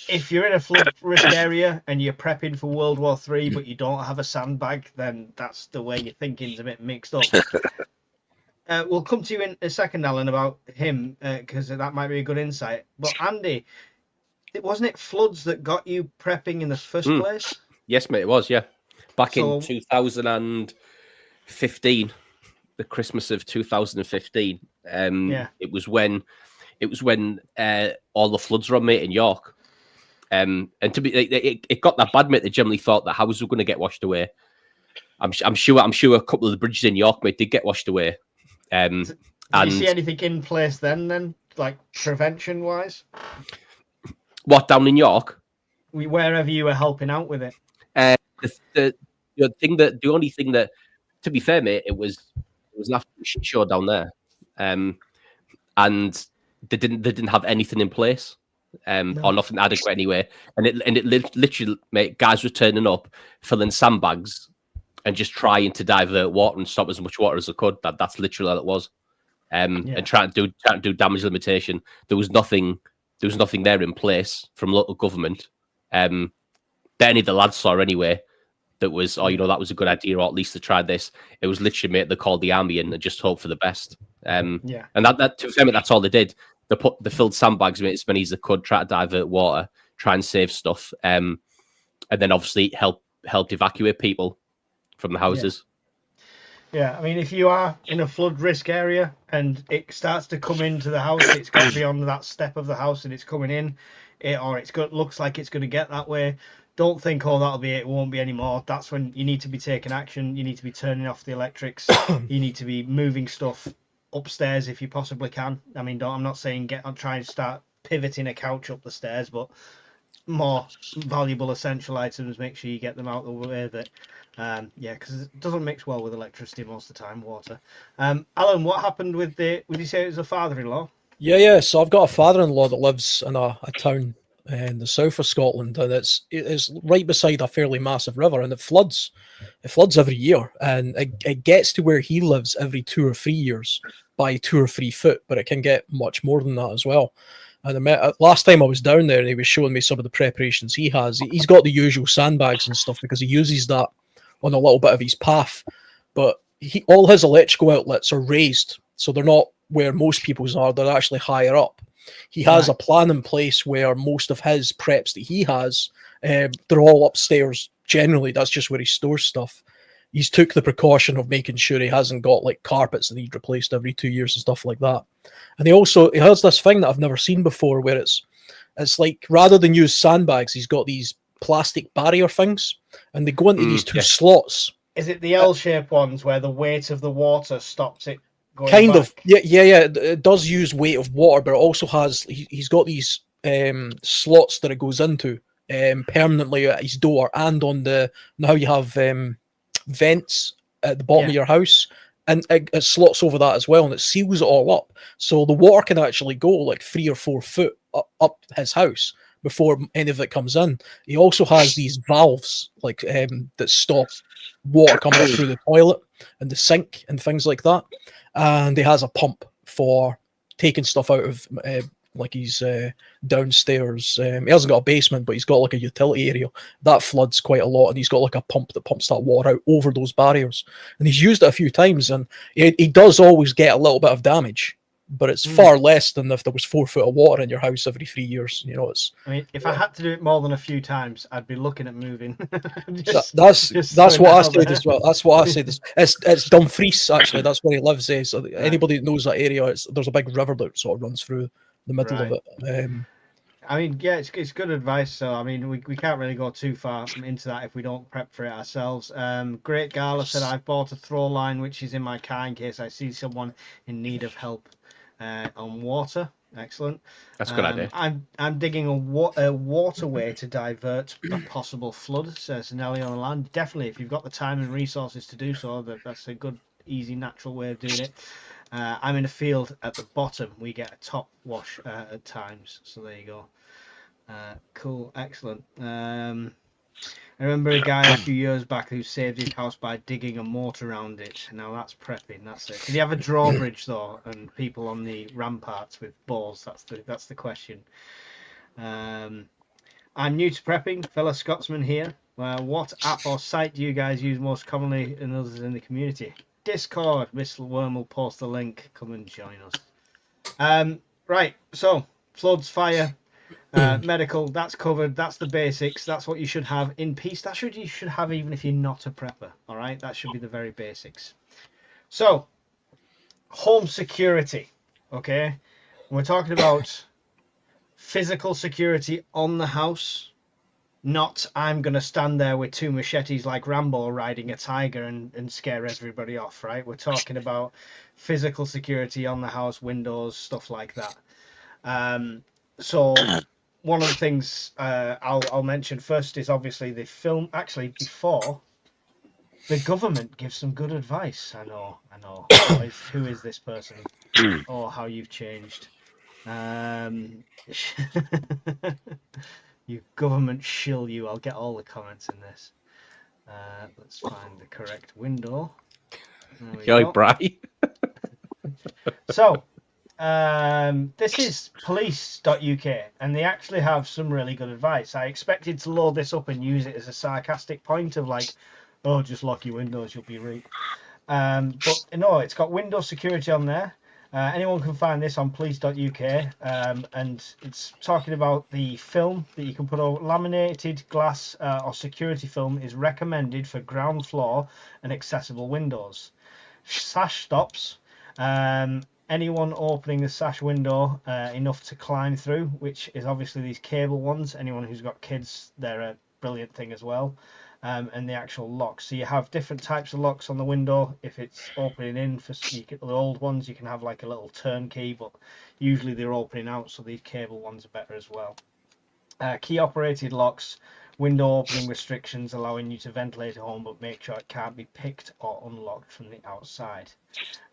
if you're in a flood risk area and you're prepping for World War III, but you don't have a sandbag, then that's the way your thinking's a bit mixed up. We'll come to you in a second, Alan, about him because that might be a good insight. But Andy, wasn't it floods that got you prepping in the first place? Yes, mate, it was. Yeah, back in 2015. The Christmas of 2015. It was when all the floods were on, mate, in York. And to be, it got that bad, mate. They generally thought that houses were going to get washed away. I'm sure a couple of the bridges in York, mate, did get washed away. Did you see anything in place then, like prevention wise? What, down in York? Wherever you were helping out with it. The only thing that, to be fair, mate, it was an absolute shit show down there, and they didn't have anything in place, or nothing adequate anyway. And it literally, mate, guys were turning up, filling sandbags, and just trying to divert water and stop as much water as they could. That's literally all it was, and trying to do damage limitation. There was nothing there in place from local government. That any of the lads saw anyway. That was, that was a good idea, or at least they tried this. It was literally, mate, they called the army in and just hope for the best. And that to be fair, that's all they did. They filled sandbags, mate, as many as they could, try to divert water, try and save stuff, and then obviously helped evacuate people from the houses. Yeah, I mean, if you are in a flood risk area and it starts to come into the house, it's got beyond that step of the house and it's coming in, looks like it's going to get that way. Don't think, that'll be it. It won't be anymore. That's when you need to be taking action. You need to be turning off the electrics. You need to be moving stuff upstairs if you possibly can. I mean, I'm not saying try and start pivoting a couch up the stairs, but more valuable essential items, make sure you get them out the way that, because it doesn't mix well with electricity most of the time, water. Alan, what happened with would you say it was a father-in-law? Yeah. So I've got a father-in-law that lives in a town in the south of Scotland, and it's right beside a fairly massive river, and it floods every year, and it gets to where he lives every 2 or 3 years by 2 or 3 foot, but it can get much more than that as well. And last time I was down there, and he was showing me some of the preparations he has. He's got the usual sandbags and stuff because he uses that on a little bit of his path, but all his electrical outlets are raised, so they're not where most people's are. They're actually higher up. He has a plan in place where most of his preps that he has, they're all upstairs. Generally, that's just where he stores stuff. He's took the precaution of making sure he hasn't got like carpets that need replaced every 2 years and stuff like that. And he has this thing that I've never seen before, where it's like, rather than use sandbags, he's got these plastic barrier things, and they go into these two slots. Is it the L-shaped ones where the weight of the water stops it going kind back? of, yeah. It does use weight of water, but it also has, he's got these slots that it goes into permanently at his door, and on the, now you have vents at the bottom of your house, and it slots over that as well, and it seals it all up, so the water can actually go like 3 or 4 foot up his house before any of it comes in. He also has these valves like that stop water coming up through the toilet and the sink and things like that, and he has a pump for taking stuff out of like he's downstairs. He hasn't got a basement, but he's got like a utility area that floods quite a lot, and he's got like a pump that pumps that water out over those barriers, and he's used it a few times, and he does always get a little bit of damage, but it's far less than if there was 4 foot of water in your house every 3 years. You know, it's. I mean, if I had to do it more than a few times, I'd be looking at moving. That's what I said as well. That's what I said. It's Dumfries, actually. That's where he lives. So anybody that knows that area, there's a big river that sort of runs through the middle of it. I mean, yeah, it's good advice. So, I mean, we can't really go too far into that if we don't prep for it ourselves. Great Gala said, I've bought a throw line, which is in my car in case I see someone in need of help on water. Excellent. That's a good idea. I'm digging a waterway to divert a possible flood, says Nelly on the land. Definitely, if you've got the time and resources to do so, that's a good, easy, natural way of doing it. I'm in a field at the bottom. We get a top wash at times. So there you go. Cool. Excellent. I remember a guy a few years back who saved his house by digging a moat around it. Now that's prepping. That's it. Did he have a drawbridge though, and people on the ramparts with balls? That's the question. I'm new to prepping, fellow Scotsman here. What app or site do you guys use most commonly and others in the community? Discord. Miss Worm will post the link. Come and join us. Right. So floods, fire. Medical, that's covered. That's the basics. That's what you should have in peace. You should have even if you're not a prepper. All right, that should be the very basics. So, home security. Okay, we're talking about physical security on the house. Not I'm gonna stand there with 2 machetes like Rambo riding a tiger and scare everybody off. Right, we're talking about physical security on the house, windows, stuff like that. So. One of the things I'll mention first is obviously the film. Actually, before the government gives some good advice. I know. Who is this person? Or how you've changed? You government shill you. I'll get all the comments in this. Let's find the correct window. Yo, Bri. So. This is police.uk, and they actually have some really good advice. I expected to load this up and use it as a sarcastic point of like, oh, just lock your windows, you'll be right. But no, it's got window security on there. Anyone can find this on police.uk, and it's talking about the film that you can put over. Laminated glass or security film is recommended for ground floor and accessible windows. Sash stops. Anyone opening the sash window enough to climb through, which is obviously these cable ones. Anyone who's got kids, they're a brilliant thing as well. And the actual locks. So you have different types of locks on the window. If it's opening in for the old ones, you can have like a little turnkey, but usually they're opening out, so these cable ones are better as well. Key operated locks. Window opening restrictions allowing you to ventilate a home, but make sure it can't be picked or unlocked from the outside.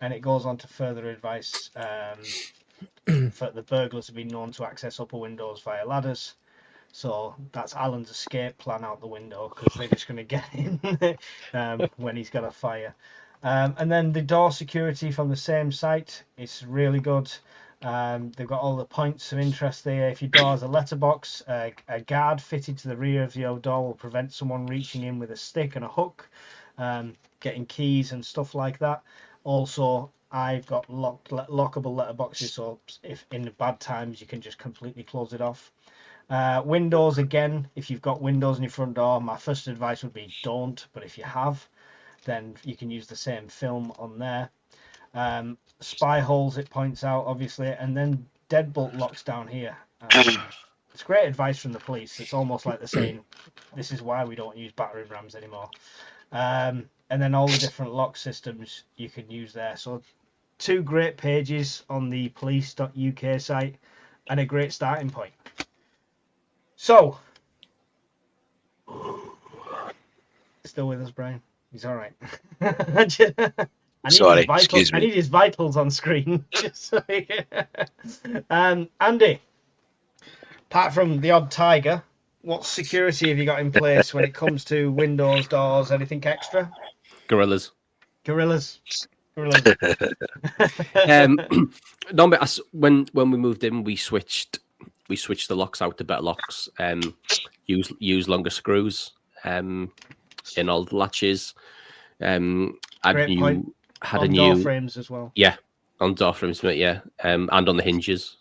And it goes on to further advice for the burglars have been known to access upper windows via ladders. So that's Alan's escape plan out the window, because they're just going to get in when he's got a fire. And then the door security from the same site is really good. They've got all the points of interest there. If your door has a letterbox, a guard fitted to the rear of your door will prevent someone reaching in with a stick and a hook, getting keys and stuff like that. Also, I've got lockable letterboxes, so if in the bad times you can just completely close it off. Windows, again, if you've got windows in your front door, my first advice would be don't, but if you have, then you can use the same film on there. Spy holes, it points out, obviously, and then deadbolt locks down here. It's great advice from the police. It's almost like they're saying, this is why we don't use battering rams anymore. And then all the different lock systems you can use there. So 2 great pages on the police.uk site and a great starting point. So, still with us, Brian? He's all right. Sorry, excuse me. I need his vitals on screen. Andy, apart from the odd tiger, what security have you got in place when it comes to windows, doors, anything extra? Gorillas. No, but when we moved in, we switched the locks out to better locks. Use longer screws. In all the latches. Had a new door frames as well. Yeah, on door frames, yeah, and on the hinges.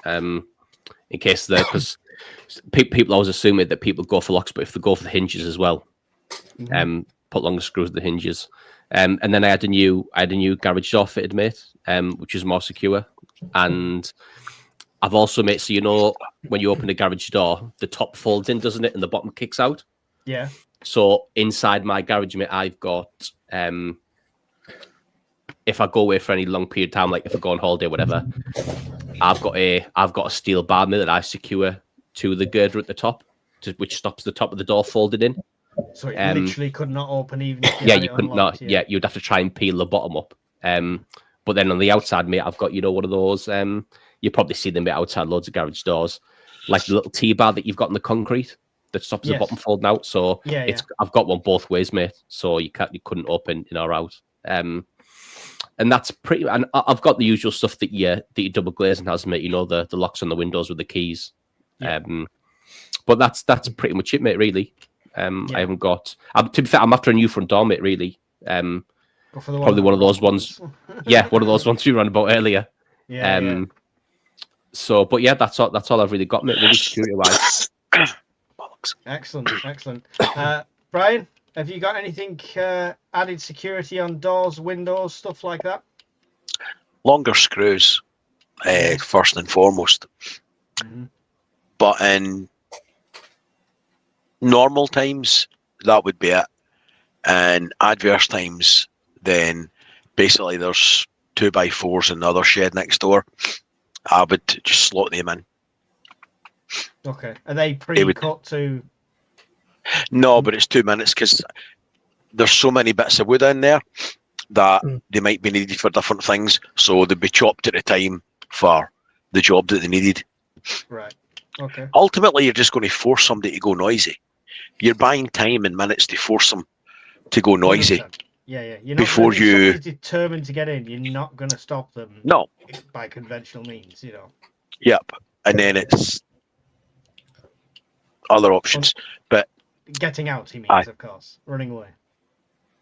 In case because people always assume that people go for locks, but if they go for the hinges as well, put longer screws at the hinges. And then I had a new garage door fitted, mate, which is more secure. And I've also made so when you open a garage door, the top folds in, doesn't it, and the bottom kicks out. Yeah. So inside my garage, mate, I've got if I go away for any long period of time, like if I go on holiday or whatever, I've got a steel bar, mate, that I secure to the girder at the top, which stops the top of the door folded in. So it literally could not open even if you couldn't not. Yeah, you'd have to try and peel the bottom up. But then on the outside, mate, I've got one of those. You probably see them outside loads of garage doors, like the little T-bar that you've got in the concrete that stops the bottom folding out. So I've got one both ways, mate. So you couldn't open in or out. And that's pretty. And I've got the usual stuff that you double glazing has, mate. The locks on the windows with the keys. Yeah. But that's pretty much it, mate. Really. I haven't got. To be fair, I'm after a new front door, mate. Really. Probably one of those ones. Yeah, one of those ones we ran about earlier. Yeah. So, but yeah, that's all I've really got, mate. Really security wise. Excellent. Brian, have you got anything added security on doors, windows, stuff like that? Longer screws, first and foremost. Mm-hmm. But in normal times, that would be it. And adverse times, then basically there's 2x4s in the other shed next door. I would just slot them in. Okay. Are they pre-cut to? No, but it's 2 minutes because there's so many bits of wood in there that they might be needed for different things. So they'd be chopped at a time for the job that they needed. Right. Okay. Ultimately, you're just going to force somebody to go noisy. You're buying time and minutes to force them to go noisy. 100%. Yeah. You're not before you determined to get in, you're not going to stop them. No. By conventional means, Yep. And then it's other options. But getting out, he means, of course. Running away.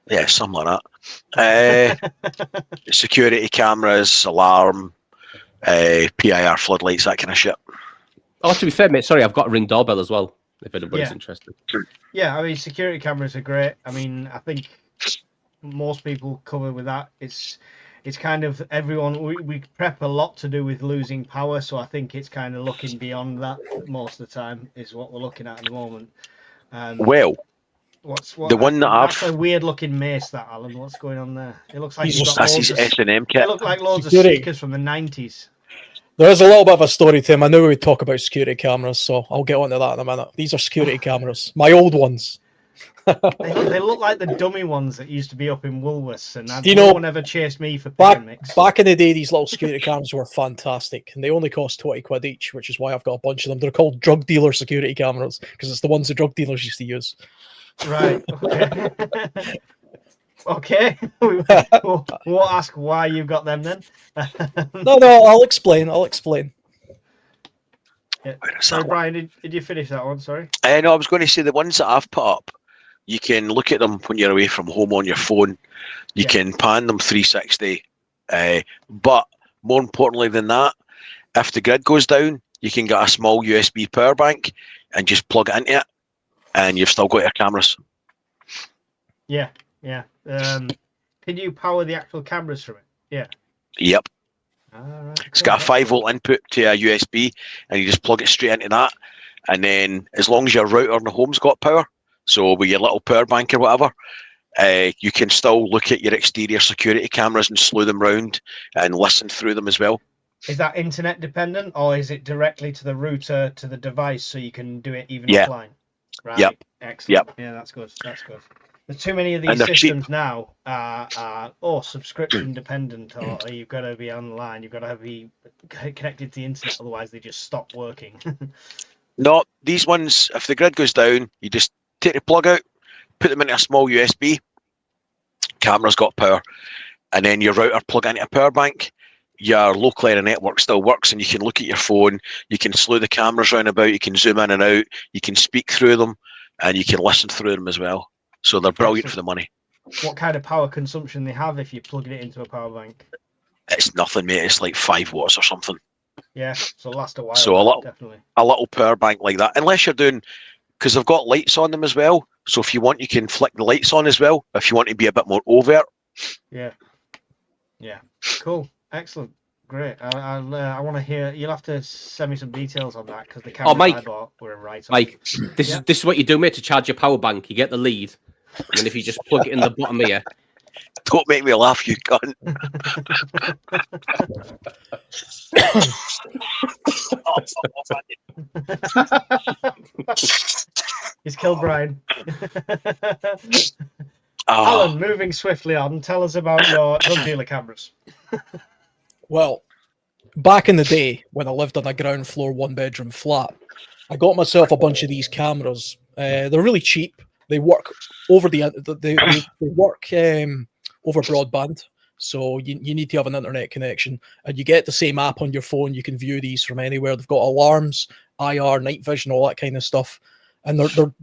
Yeah, something like that. Security cameras, alarm, PIR floodlights, that kind of shit. Oh, to be fair, mate, sorry, I've got a Ring doorbell as well, if anybody's interested. Yeah, I mean, security cameras are great. I mean, I think most people cover with that. It's kind of everyone, we prep a lot to do with losing power, so I think it's kind of looking beyond that most of the time is what we're looking at the moment. The one that that's a weird looking mace, that, Alan. What's going on there? It looks like that's his S&M kit. It looked like loads of stickers from the 90s. There is a little bit of a story to him. I knew we would talk about security cameras, so I'll get onto that in a minute. These are security cameras, my old ones. They look like the dummy ones that used to be up in Woolworths, and no one ever chased me for pick and mix. Back in the day, these little security cameras were fantastic, and they only cost 20 quid each, which is why I've got a bunch of them. They're called drug dealer security cameras because it's the ones the drug dealers used to use. Right. Okay. Okay. we won't ask why you got them then. No, I'll explain. Yeah. Where is Sorry, that one? Brian, did you finish that one? Sorry. No, I was going to say the ones that I've put up, you can look at them when you're away from home on your phone. You Yeah. can pan them 360. But more importantly than that, if the grid goes down, you can get a small USB power bank and just plug it into it, and you've still got your cameras. Yeah. Can you power the actual cameras from it? Yeah. Yep. Right, It's got a 5-volt input to a USB, and you just plug it straight into that. And then, as long as your router in the home's got power, so with your little power bank or whatever, you can still look at your exterior security cameras and slew them round and listen through them as well. Is that internet dependent, or is it directly to the router to the device, so you can do it even Yeah. offline? Right. Yep. Excellent. Yep. Yeah, that's good. There's too many of these And they're systems cheap. now are subscription dependent, or you've got to be online, you've got to be connected to the internet, otherwise they just stop working. No, these ones, if the grid goes down, you just take the plug out, put them into a small USB, camera's got power, and then your router plug into a power bank, your local area network still works, and you can look at your phone, you can slew the cameras round about, you can zoom in and out, you can speak through them, and you can listen through them as well. So they're brilliant for the money. What kind of power consumption they have if you plug it into a power bank? It's nothing, mate. It's like 5 watts or something. Yeah, so last a while. So definitely. a little power bank like that, unless you're doing, because they've got lights on them as well. So if you want, you can flick the lights on as well. If you want to be a bit more overt. Yeah. Cool. Excellent. Great. I want to hear. You'll have to send me some details on that, because the cameras Mike. I bought were a write-off. Mike, this is what you do, mate, to charge your power bank. You get the lead, and then if you just plug it in the bottom here. Don't make me laugh, you cunt. He's killed Brian. Ah, Alan, moving swiftly on, tell us about your drug dealer cameras. Well, back in the day when I lived on a ground floor, 1-bedroom flat, I got myself a bunch of these cameras. They're really cheap. They work over they work over broadband. So you need to have an internet connection, and you get the same app on your phone. You can view these from anywhere. They've got alarms, IR, night vision, all that kind of stuff, and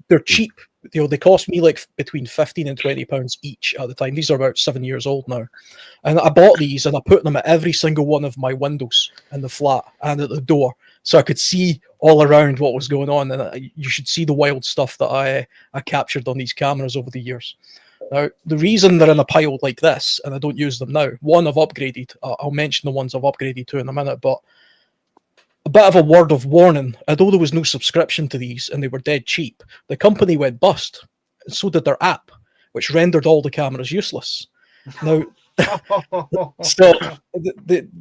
they're cheap. You know, they cost me like between £15 and £20 each at the time. These are about 7 years old now, and I bought these and I put them at every single one of my windows in the flat and at the door, so I could see all around what was going on. And you should see the wild stuff that I captured on these cameras over the years. Now, the reason they're in a pile like this, and I don't use them now, one, I've upgraded. I'll mention the ones I've upgraded to in a minute, but a bit of a word of warning. Although there was no subscription to these and they were dead cheap, the company went bust, and so did their app, which rendered all the cameras useless. Now, so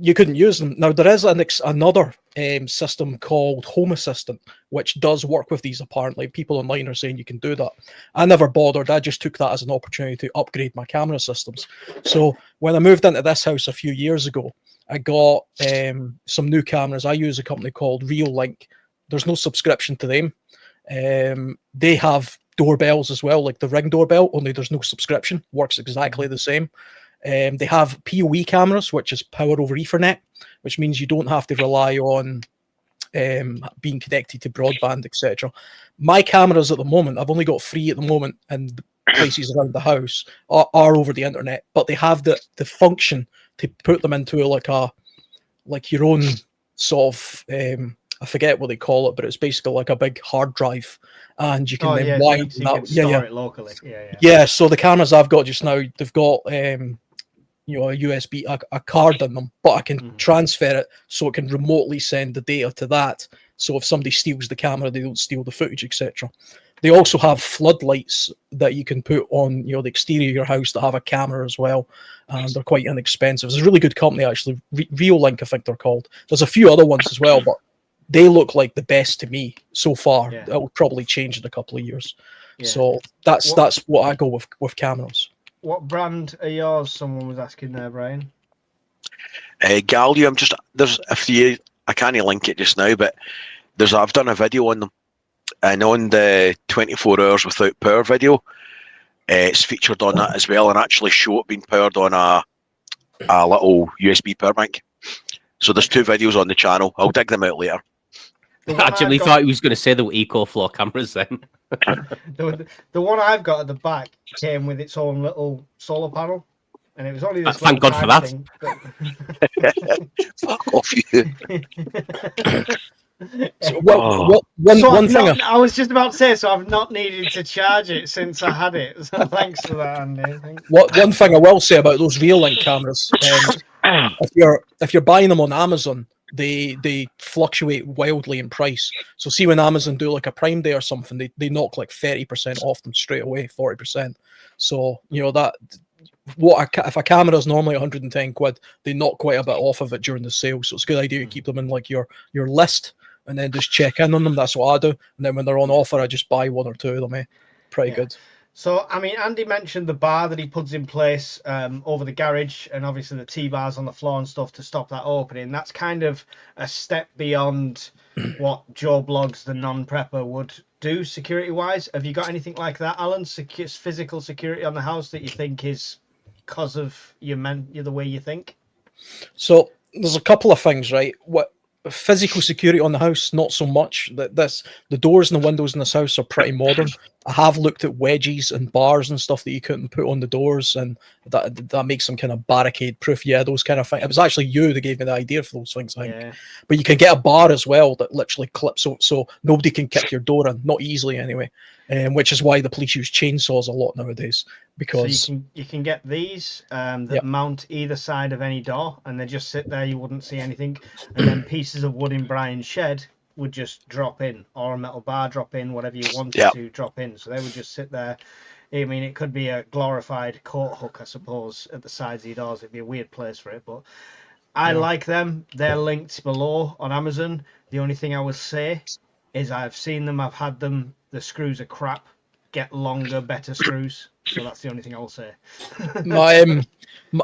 you couldn't use them. Now, there is another system called Home Assistant, which does work with these. Apparently, people online are saying you can do that. I never bothered. I just took that as an opportunity to upgrade my camera systems. So when I moved into this house a few years ago, I got some new cameras. I use a company called Reolink. There's no subscription to them. They have doorbells as well, like the Ring doorbell, only there's no subscription. Works exactly the same. They have PoE cameras, which is power over Ethernet, which means you don't have to rely on being connected to broadband, etc. My cameras at the moment, I've only got 3 at the moment, and places around the house are over the internet, but they have the function to put them into like your own sort of I forget what they call it, but it's basically like a big hard drive, and you can then wire so you can store it locally. Yeah. So the cameras I've got just now, they've got a USB, a card in them, but I can transfer it so it can remotely send the data to that. So if somebody steals the camera, they don't steal the footage, etc. They also have floodlights that you can put on, the exterior of your house that have a camera as well, and they're quite inexpensive. It's a really good company, actually. Reolink, I think they're called. There's a few other ones as well, but they look like the best to me so far. Yeah. It will probably change in a couple of years. Yeah. So that's what I go with cameras. What brand are yours? Someone was asking there, Brian. Gallium. I can't link it just now, but I've done a video on them, and on the 24 hours without power video, it's featured on that as well, and actually show it being powered on a little USB power bank. So there's 2 videos on the channel. I'll dig them out later. I actually thought he was going to say there were eco floor cameras then. The one I've got at the back came with its own little solar panel, and it was only this. Thank God for that. Thing, Fuck off you. So, one thing. I was just about to say, so I've not needed to charge it since I had it. So thanks for that, Andy. One thing I will say about those real link cameras, if you're buying them on Amazon, they fluctuate wildly in price. So see when Amazon do like a Prime Day or something, they knock like 30% off them straight away, 40%. So that if a camera is normally 110 quid, they knock quite a bit off of it during the sale. So it's a good idea to keep them in like your list and then just check in on them. That's what I do. And then when they're on offer, I just buy 1 or 2 of them. Pretty good. So, I mean, Andy mentioned the bar that he puts in place over the garage, and obviously the T-bars on the floor and stuff to stop that opening. That's kind of a step beyond what Joe Bloggs, the non-prepper, would do security-wise. Have you got anything like that, Alan? Physical security on the house that you think is because of the way you think? So, there's a couple of things, right? Physical security on the house, not so much. The doors and the windows in this house are pretty modern. I have looked at wedges and bars and stuff that you couldn't put on the doors, and that makes them kind of barricade proof. Yeah, those kind of things. It was actually you that gave me the idea for those things, I think. Yeah. But you can get a bar as well that literally clips so nobody can kick your door in, not easily anyway. Which is why the police use chainsaws a lot nowadays. Because so you can get these that mount either side of any door, and they just sit there. You wouldn't see anything, and then pieces of wood in Brian's shed would just drop in, or a metal bar drop in, whatever you wanted to drop in. So they would just sit there. I mean, it could be a glorified coat hook, I suppose, at the sides of your doors. It'd be a weird place for it, but I like them. They're linked below on Amazon. The only thing I would say is I've seen them, I've had them. The screws are crap. Get longer, better screws. So that's the only thing I'll say.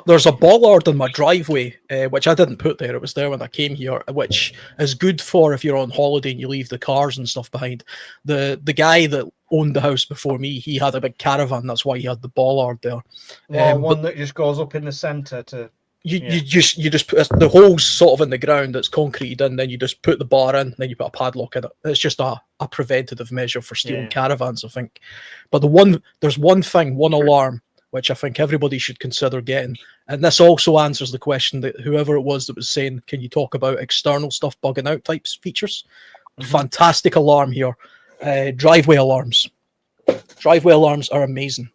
There's a bollard in my driveway, which I didn't put there. It was there when I came here, which is good for if you're on holiday and you leave the cars and stuff behind. The guy that owned the house before me, he had a big caravan. That's why he had the bollard there. One that just goes up in the centre to... You just put the holes sort of in the ground that's concreted in, then you just put the bar in, then you put a padlock in it. It's just a preventative measure for stealing caravans, I think. But there's one alarm which I think everybody should consider getting, and this also answers the question that whoever it was that was saying, can you talk about external stuff bugging out types features? Fantastic alarm here. Driveway alarms. Driveway alarms are amazing.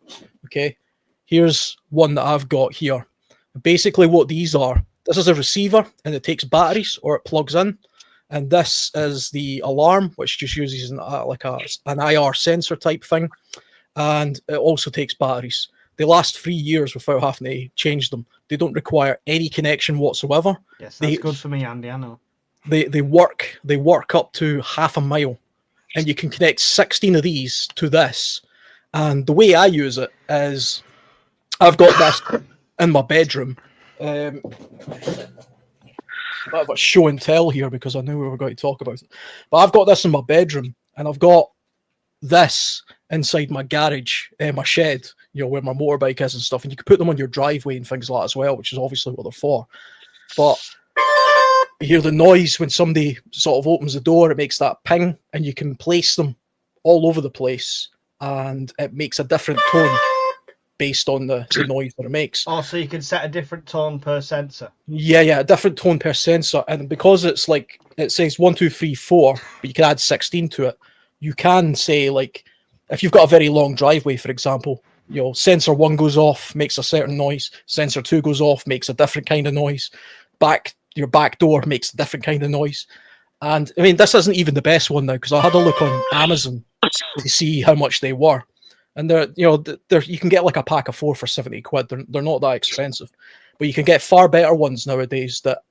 Okay, here's one that I've got here. Basically what these are, this is a receiver and it takes batteries or it plugs in, and this is the alarm, which just uses an IR sensor type thing, and it also takes batteries. They last 3 years without having to change them. They don't require any connection whatsoever. Yes, that's good for me, Andy, I know. They work up to half a mile, and you can connect 16 of these to this. And the way I use it is I've got this in my bedroom. I've got show and tell here because I knew we were going to talk about it. But I've got this in my bedroom, and I've got this inside my garage, my shed, where my motorbike is and stuff. And you can put them on your driveway and things like that as well, which is obviously what they're for. But you hear the noise when somebody sort of opens the door, it makes that ping, and you can place them all over the place, and it makes a different tone based on the noise that it makes. Oh, so you can set a different tone per sensor? Yeah, a different tone per sensor. And because it's like, it says 1, 2, 3, 4, but you can add 16 to it, you can say, like, if you've got a very long driveway, for example, sensor 1 goes off, makes a certain noise, sensor 2 goes off, makes a different kind of noise, your back door makes a different kind of noise. And I mean, this isn't even the best one now, because I had a look on Amazon to see how much they were. And they're you can get like a pack of 4 for 70 quid. They're not that expensive, but you can get far better ones nowadays that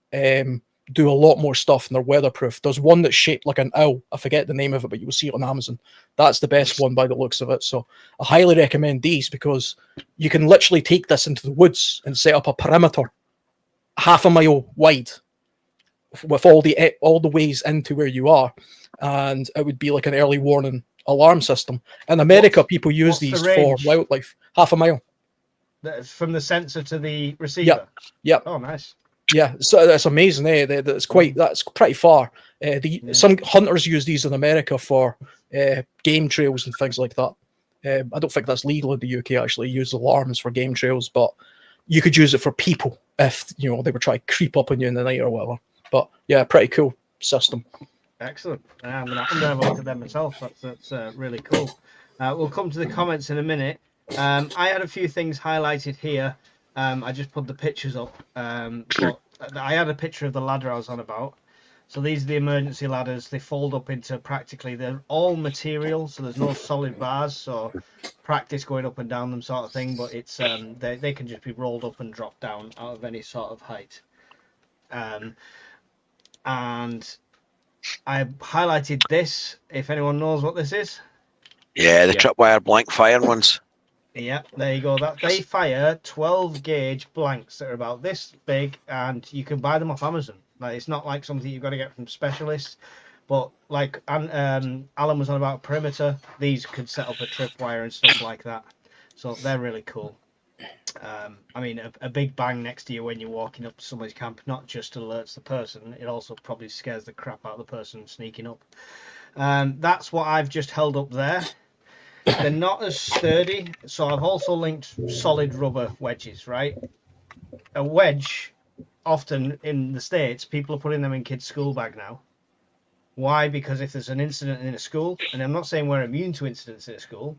do a lot more stuff, and they're weatherproof. There's one that's shaped like an owl. I forget the name of it, but you will see it on Amazon. That's the best one by the looks of it. So I highly recommend these, because you can literally take this into the woods and set up a perimeter half a mile wide with all the ways into where you are, and it would be like an early warning alarm system. In America, people use what's the these for range? wildlife. 1/2 mile. That's from the sensor to the receiver. Yep. Oh, nice. Yeah, so that's amazing. That's pretty far. Some hunters use these in America for game trails and things like that. I don't think that's legal in the UK. Actually, use alarms for game trails, but you could use it for people if they were trying to creep up on you in the night or whatever. But yeah, pretty cool system. Excellent. I'm gonna have a look at them myself. That's really cool. We'll come to the comments in a minute. I had a few things highlighted here. I just put the pictures up. But I had a picture of the ladder I was on about. So these are the emergency ladders. They fold up into they're all material, so there's no solid bars. So practice going up and down them sort of thing. But it's they can just be rolled up and dropped down out of any sort of height. And I highlighted this. If anyone knows what this is. Yeah, the tripwire blank fire ones. Yeah, there you go. They fire 12 gauge blanks that are about this big, and you can buy them off Amazon. Like, it's not like something you've got to get from specialists, but like Alan was on about perimeter. These could set up a tripwire and stuff like that. So they're really cool. I mean, a big bang next to you when you're walking up to somebody's camp not just alerts the person, it also probably scares the crap out of the person sneaking up. That's what I've just held up there. They're not as sturdy, so I've also linked solid rubber wedges, right? A wedge, often in the States, people are putting them in kids' school bag now. Why? Because if there's an incident in a school, and I'm not saying we're immune to incidents in a school,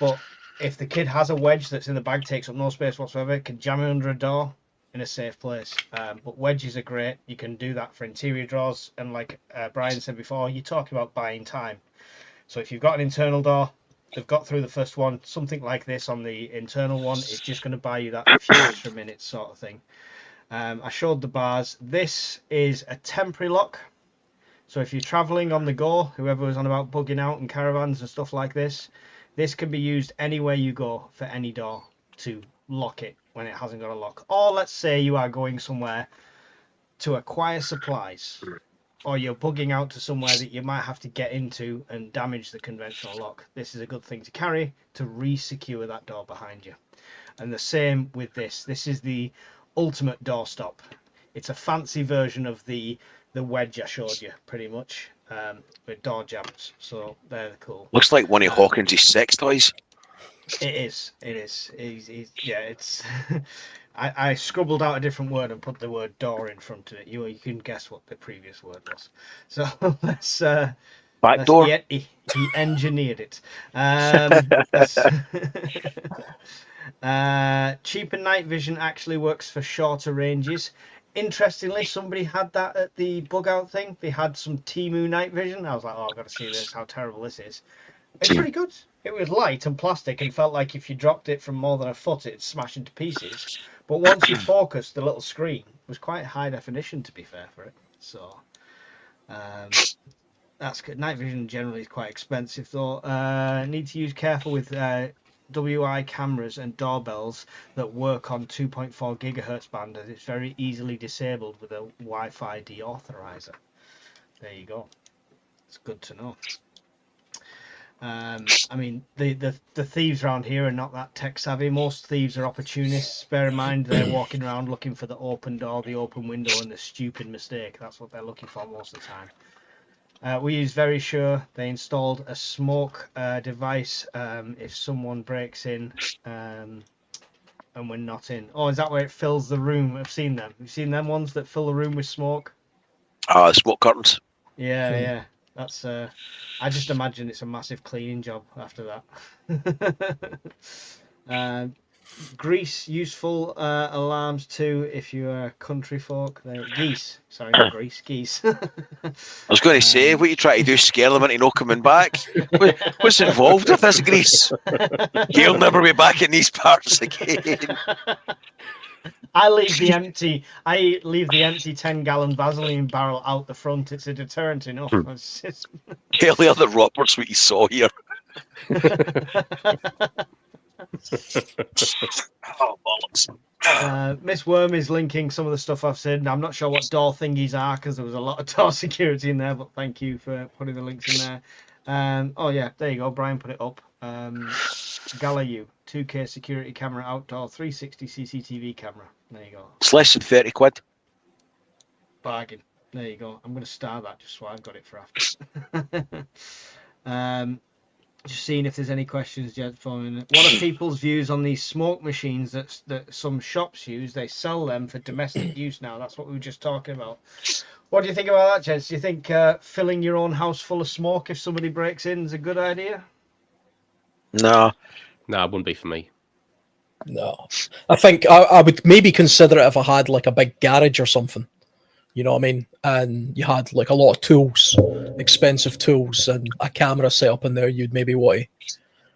but if the kid has a wedge that's in the bag, takes up no space whatsoever, it can jam it under a door in a safe place. But wedges are great. You can do that for interior drawers, and like Brian said before, you're talking about buying time. So if you've got an internal door, they've got through the first one, something like this on the internal one is just going to buy you that few extra minutes sort of thing. I showed the bars. This is a temporary lock. So if you're traveling on the go, whoever was on about bugging out and caravans and stuff like this can be used anywhere you go for any door to lock it when it hasn't got a lock. Or let's say you are going somewhere to acquire supplies, or you're bugging out to somewhere that you might have to get into and damage the conventional lock. This is a good thing to carry to re-secure that door behind you. And the same with this. This is the ultimate doorstop. It's a fancy version of the wedge I showed you, pretty much, with door jams. So they're cool. Looks like one of Hawkins' sex toys. It is. It's. I scribbled out a different word and put the word door in front of it. You can guess what the previous word was. So let's. Back door. He engineered it. Cheaper night vision actually works for shorter ranges. Interestingly, somebody had that at the bug out thing. They had some Temu night vision. I was like, oh, I've got to see this, how terrible this is. It's pretty good. It was light and plastic and felt like if you dropped it from more than a foot, it'd smash into pieces. But once you focused, the little screen was quite high definition, to be fair for it. So that's good. Night vision generally is quite expensive, though. Need to use careful with WI cameras and doorbells that work on 2.4 gigahertz band, as it's very easily disabled with a Wi-Fi deauthorizer. There you go. It's good to know. I mean, the thieves around here are not that tech savvy. Most thieves are opportunists. Bear in mind, they're walking around looking for the open door, the open window, and the stupid mistake. That's what they're looking for most of the time. We use Very Sure. They installed a smoke device if someone breaks in and we're not in. Oh, is that where it fills the room? I've seen them. You've seen them ones that fill the room with smoke? Smoke curtains. Yeah. That's I just imagine it's a massive cleaning job after that. Grease, useful alarms too if you are country folk. Geese, sorry, not grease, geese. I was going to say, what you try to do, scare them into no coming back? What's involved with this, Grease? He'll never be back in these parts again. I leave the empty 10-gallon Vaseline barrel out the front. It's a deterrent enough. Tell the other Roberts what you saw here. Oh, bollocks. Miss Worm is linking some of the stuff I've said. I'm not sure what door thingies are because there was a lot of door security in there, but thank you for putting the links in there. Oh yeah, there you go. Brian put it up. Galayu 2K security camera outdoor 360 CCTV camera. There you go. It's less than 30 quid. Bargain. There you go. I'm going to star that just so I've got it for after. Just seeing if there's any questions, Jed. What are people's views on these smoke machines that some shops use? They sell them for domestic use now. That's what we were just talking about. What do you think about that, Jed? Do you think filling your own house full of smoke if somebody breaks in is a good idea? No. No, it wouldn't be for me. No. I think I would maybe consider it if I had like a big garage or something. You know what I mean? And you had like a lot of tools, expensive tools, and a camera set up in there. You'd maybe want to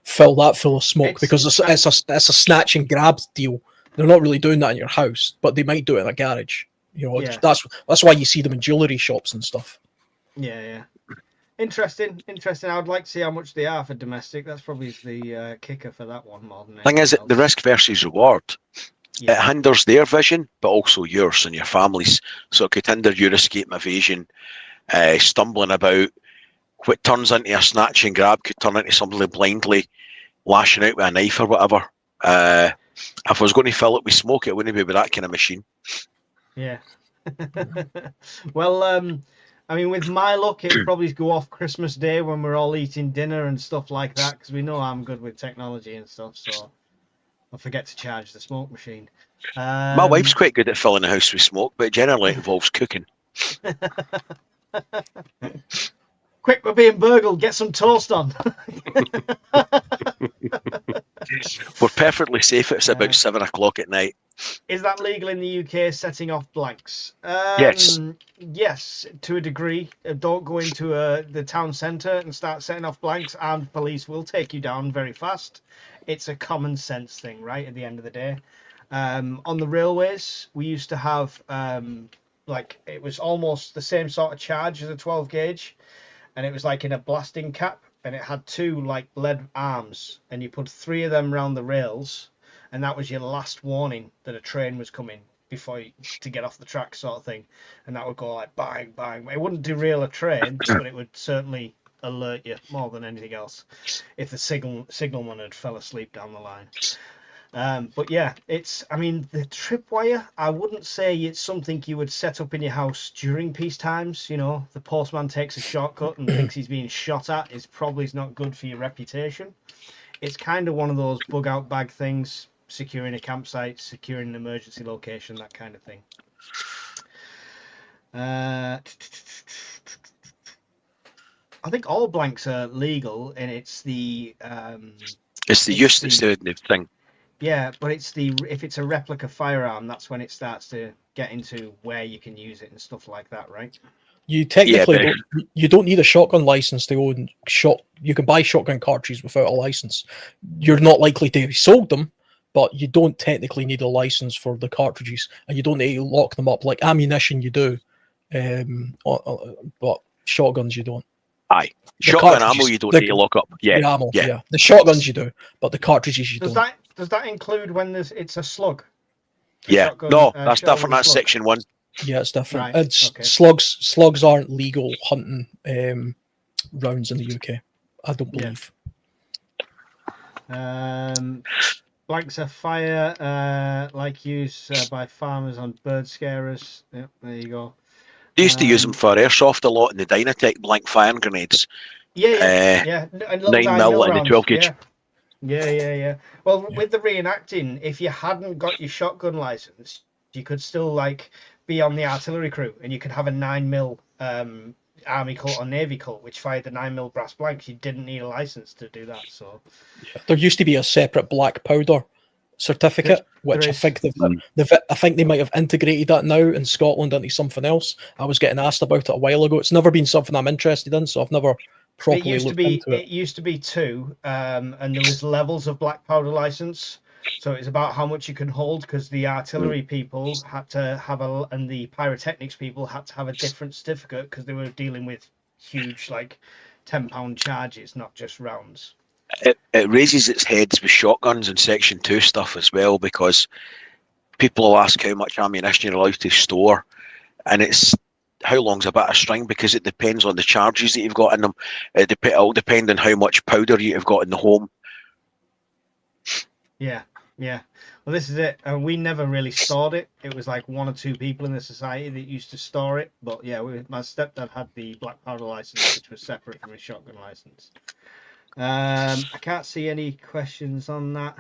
fill that full of smoke because it's a snatch and grab deal. They're not really doing that in your house, but they might do it in a garage. You know, Yeah. That's why you see them in jewelry shops and stuff. Yeah. Interesting. I would like to see how much they are for domestic. That's probably the kicker for that one more than Thing is, anything the else. risk versus reward. Yeah. It hinders their vision, but also yours and your family's. So it could hinder your escape and evasion, stumbling about. What turns into a snatch and grab could turn into somebody blindly lashing out with a knife or whatever. If I was going to fill it with smoke, it wouldn't be with that kind of machine. Yeah. Well, I mean, with my luck, it'd probably go off Christmas Day when we're all eating dinner and stuff like that, because we know I'm good with technology and stuff, so I'll forget to charge the smoke machine. My wife's quite good at filling the house with smoke, but generally it involves cooking. Quick, we're being burgled. Get some toast on. We're perfectly safe. It's about 7 o'clock at night. Is that legal in the UK, setting off blanks? Yes. Yes, to a degree. Don't go into the town centre and start setting off blanks. Armed police will take you down very fast. It's a common sense thing, right, at the end of the day. On the railways, we used to have, it was almost the same sort of charge as a 12 gauge. And it was like in a blasting cap. And it had two, like, lead arms. And you put 3 of them around the rails. And that was your last warning that a train was coming to get off the track, sort of thing. And that would go like bang, bang. It wouldn't derail a train, but it would certainly alert you more than anything else if the signalman had fell asleep down the line. But yeah, the tripwire, I wouldn't say it's something you would set up in your house during peace times. You know, the postman takes a shortcut and thinks he's being shot at. It's probably not good for your reputation. It's kind of one of those bug out bag things. Securing a campsite, securing an emergency location, that kind of thing. I think all blanks are legal, and it's the use that's the thing. Yeah, but if it's a replica firearm, that's when it starts to get into where you can use it and stuff like that, right? You technically you don't need a shotgun license to own You can buy shotgun cartridges without a license. You're not likely to have sold them, but you don't technically need a license for the cartridges, and you don't need to lock them up like ammunition you do. But shotguns you don't. Aye, shotgun ammo you don't need to lock up. Yeah, the ammo, yeah. The shotguns you do, but the cartridges you don't. Does that include when it's a slug? Yeah, shotgun, no, that's different. That's slug. section 1. Yeah, it's different. Right, It's okay. Slugs aren't legal hunting rounds in the UK. I don't believe. Blanks are fire, like used by farmers on bird scarers. Yep, there you go. They used to use them for airsoft a lot in the Dynatech blank fire grenades. Yeah. And 9mm and the 12 gauge. Yeah. Well, with the reenacting, if you hadn't got your shotgun license, you could still be on the artillery crew, and you could have a 9mm Army Colt or Navy Colt, which fired the 9mm brass blanks. You didn't need a license to do that. So there used to be a separate black powder certificate, which I think they might have integrated that now in Scotland into something else. I was getting asked about it a while ago. It's never been something I'm interested in, so I've never properly looked into it. It used to be 2, and there was levels of black powder license. So it's about how much you can hold, because the artillery people had to have and the pyrotechnics people had to have a different certificate, because they were dealing with huge, £10 charges, not just rounds. It raises its heads with shotguns and Section 2 stuff as well, because people will ask how much ammunition you're allowed to store, and it's how long's a bit of string, because it depends on the charges that you've got in them. It'll depend on how much powder you've got in the home. Yeah. Well, this is it. We never really stored it. It was like one or two people in the society that used to store it. But yeah, my stepdad had the black powder license, which was separate from his shotgun license. I can't see any questions on that.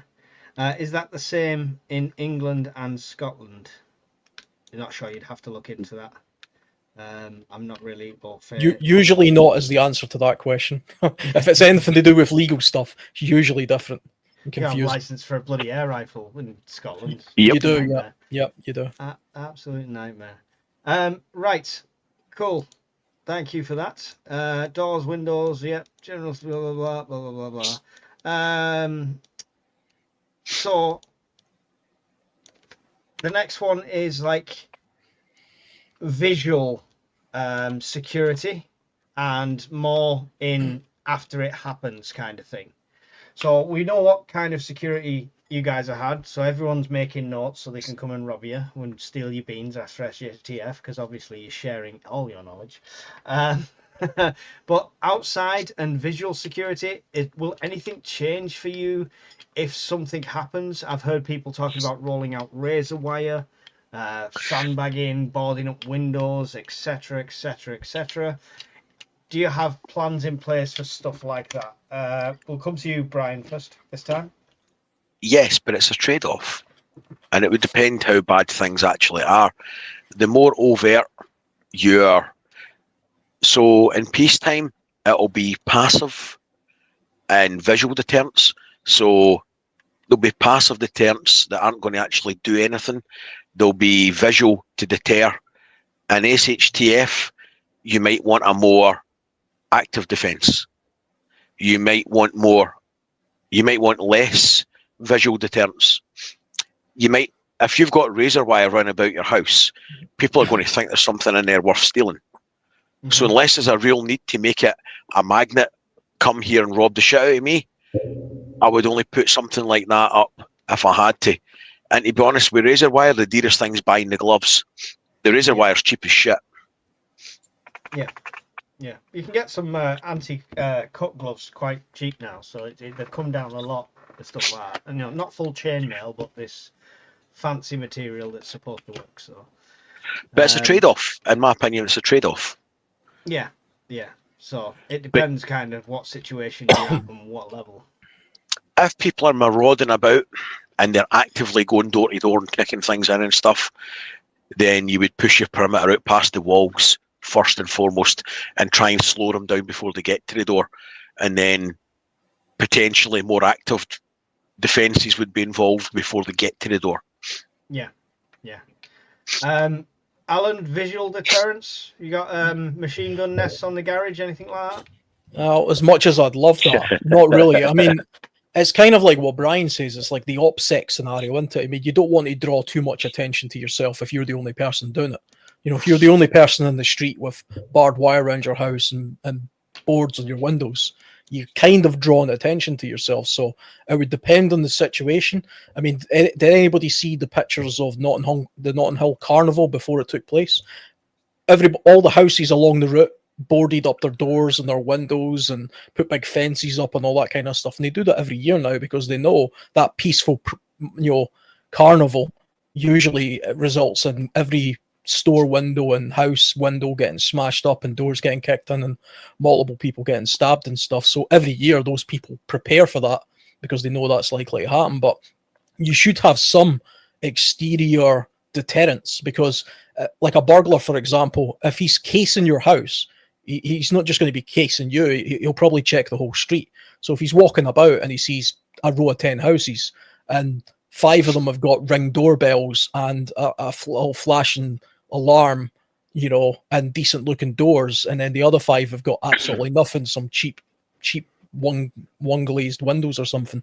Is that the same in England and Scotland? I'm not sure. You'd have to look into that. I'm not really usually not is the answer to that question. If it's anything to do with legal stuff, it's usually different. You have a license for a bloody air rifle in Scotland. Yep. You do, yeah. Yep, you do. Absolute nightmare. Right, cool. Thank you for that. Doors, windows, yep. General blah blah blah blah blah blah. So the next one is like visual security and more in after it happens kind of thing. So we know what kind of security you guys have had. So everyone's making notes so they can come and rob you and steal your beans after SHTF, because obviously you're sharing all your knowledge. But outside and visual security, will anything change for you if something happens? I've heard people talking about rolling out razor wire, sandbagging, boarding up windows, etc., etc., etc. Do you have plans in place for stuff like that? We'll come to you, Brian, first this time. Yes, but it's a trade-off, and it would depend how bad things actually are. The more overt you're, so in peacetime, it'll be passive and visual deterrents. So there'll be passive deterrents that aren't going to actually do anything. There'll be visual to deter. In SHTF, you might want a more active defence. You might want less visual deterrents. You might, if you've got razor wire round about your house, people are going to think there's something in there worth stealing. Mm-hmm. So unless there's a real need to make it a magnet, come here and rob the shit out of me, I would only put something like that up if I had to. And to be honest, with razor wire, the dearest thing's buying the gloves. The razor wire's cheap as shit. Yeah, you can get some anti-cut gloves quite cheap now, so they've come down a lot with stuff like that. And not full chainmail, but this fancy material that's supposed to work. So, but it's a trade-off, in my opinion. It's a trade-off. Yeah. So it depends kind of what situation you're at and what level. If people are marauding about and they're actively going door to door and kicking things in and stuff, then you would push your perimeter out past the walls first and foremost and try and slow them down before they get to the door, and then potentially more active defences would be involved before they get to the door. Yeah. Alan, visual deterrence? You got machine gun nests on the garage, anything like that? As much as I'd love that, not really. I mean, it's kind of like what Brian says. It's like the OPSEC scenario, isn't it? I mean, you don't want to draw too much attention to yourself if you're the only person doing it. If you're the only person in the street with barbed wire around your house and boards on your windows, you kind of draw attention to yourself. So it would depend on the situation. I mean, did anybody see the pictures of the Notting Hill Carnival before it took place? All the houses along the route boarded up their doors and their windows and put big fences up and all that kind of stuff. And they do that every year now because they know that peaceful, carnival usually results in every store window and house window getting smashed up and doors getting kicked in and multiple people getting stabbed and stuff. So every year those people prepare for that because they know that's likely to happen. But you should have some exterior deterrence because like a burglar, for example, if he's casing your house, he's not just going to be casing you, he'll probably check the whole street. So if he's walking about and he sees a row of 10 houses and 5 of them have got Ring doorbells and a little flashing alarm, and decent looking doors, and then the other 5 have got absolutely nothing, some cheap one glazed windows or something,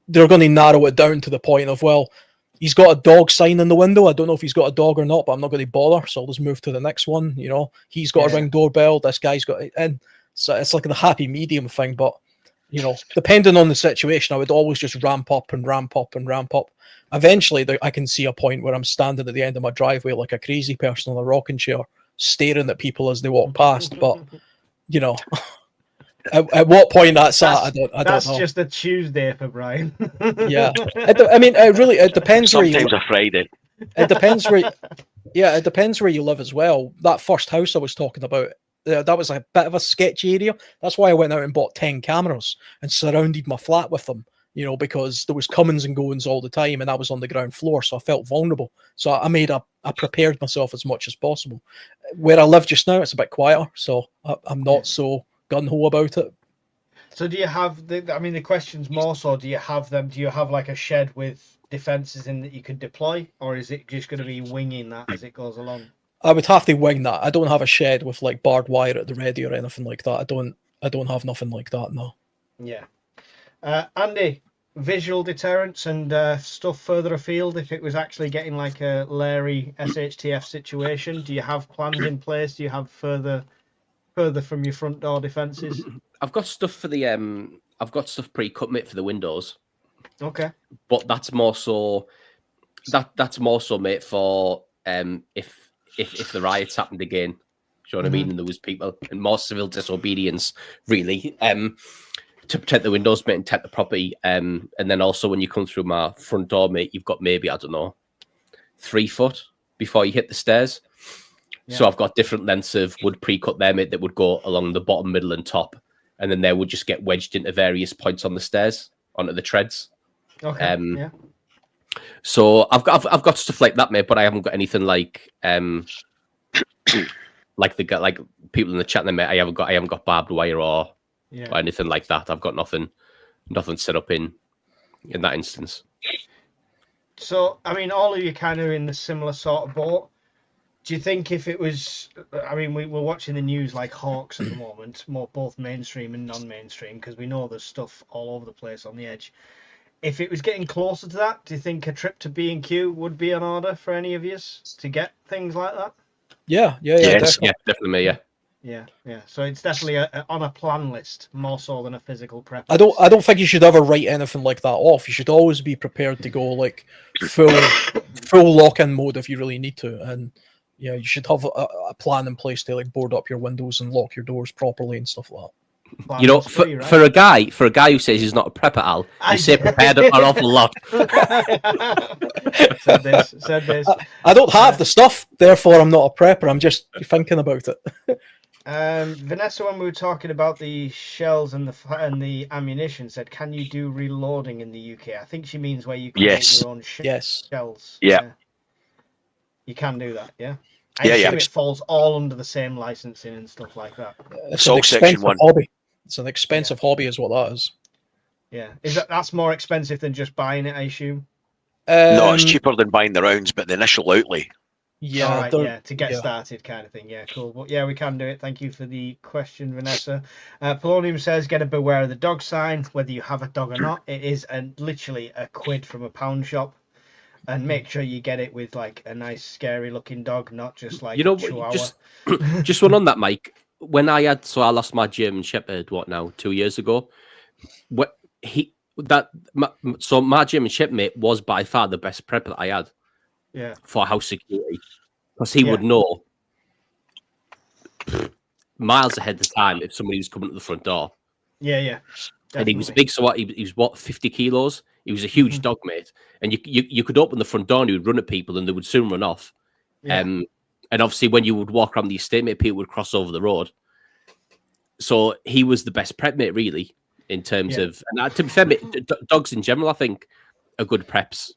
they're going to narrow it down to the point of, well, he's got a dog sign in the window. I don't know if he's got a dog or not, but I'm not going to bother, so I'll just move to the next one. He's got a Ring doorbell, this guy's got it, and so it's like the happy medium thing. But depending on the situation, I would always just ramp up and ramp up and ramp up. Eventually, I can see a point where I'm standing at the end of my driveway like a crazy person on a rocking chair, staring at people as they walk past. But you know, at what point that's at, I don't know. That's just a Tuesday for Brian. Yeah, I mean, it depends where you. Sometimes a Friday. It depends where. Yeah, it depends where you live as well. That first house I was talking about, that was a bit of a sketchy area. That's why I went out and bought 10 cameras and surrounded my flat with them. You know, because there was comings and goings all the time, and I was on the ground floor, so I felt vulnerable. So I prepared myself as much as possible. Where I live just now, it's a bit quieter, so I'm not so gun ho about it. So do you have the question's more so, do you have like a shed with defenses in that you could deploy, or is it just going to be winging that as it goes along? I would have to wing that. I don't have a shed with like barbed wire at the ready or anything like that. I don't have nothing like that, no. Yeah. Andy, visual deterrence and stuff further afield, if it was actually getting like a Larry SHTF situation, do you have plans in place? Do you have further from your front door defenses? I've got stuff for the I've got stuff pre-cut, mate, for the windows. Okay. But that's more so mate, for if the riots happened again. Do you know what I mean? And there was people and more civil disobedience, really. To protect the windows, mate, and protect the property. And then also when you come through my front door, mate, you've got maybe, I don't know, 3 foot before you hit the stairs. Yeah. So I've got different lengths of wood pre-cut there, mate, that would go along the bottom, middle, and top. And then they would just get wedged into various points on the stairs, onto the treads. Okay. Yeah. So I've got stuff like that, mate, but I haven't got anything like like people in the chat, mate. I haven't got barbed wire or anything like that. I've got nothing set up in that instance. So I mean, all of you kind of in the similar sort of boat. Do you think if it was, I mean, we're watching the news like hawks at the moment, both mainstream and non-mainstream, because we know there's stuff all over the place on the edge. If it was getting closer to that, do you think a trip to B&Q would be in order for any of you to get things like that? Yeah, yes, definitely. Yeah, definitely, yeah. So it's definitely on a plan list more so than a physical prep. I don't think you should ever write anything like that off. You should always be prepared to go like full lock-in mode if you really need to, and yeah, you should have a plan in place to like board up your windows and lock your doors properly and stuff like that. You know, for a guy who says he's not a prepper, Al, you say prepared an awful lot. Said this. I don't have the stuff, therefore I'm not a prepper. I'm just thinking about it. Vanessa, when we were talking about the shells and the ammunition, said, "Can you do reloading in the UK?" I think she means where you can make your own shells. Yeah. You can do that, yeah. I assume it falls all under the same licensing and stuff like that. It's an expensive hobby. It's an expensive hobby, is what that is. Yeah, that's more expensive than just buying it, I assume? No, it's cheaper than buying the rounds, but the initial outlay. Yeah, to get started kind of thing. Yeah, cool. But yeah, we can do it. Thank you for the question, Vanessa. Polonium says, get a beware of the dog sign, whether you have a dog or not. It is literally a quid from a pound shop. And make sure you get it with like a nice, scary-looking dog, not just like a Chihuahua. Just one on that, Mike. When I lost my German Shepherd, 2 years ago. My German Shepherd, mate, was by far the best prep that I had. Yeah. For house security, because he would know miles ahead of time if somebody was coming to the front door. Yeah. Definitely. And he was big, so he was 50 kilos. He was a huge dog, mate. And you could open the front door and he would run at people and they would soon run off. Yeah. And obviously when you would walk around the estate, mate, people would cross over the road. So he was the best prep, mate, really, in terms of... And to be fair, mate, dogs in general, I think, are good preps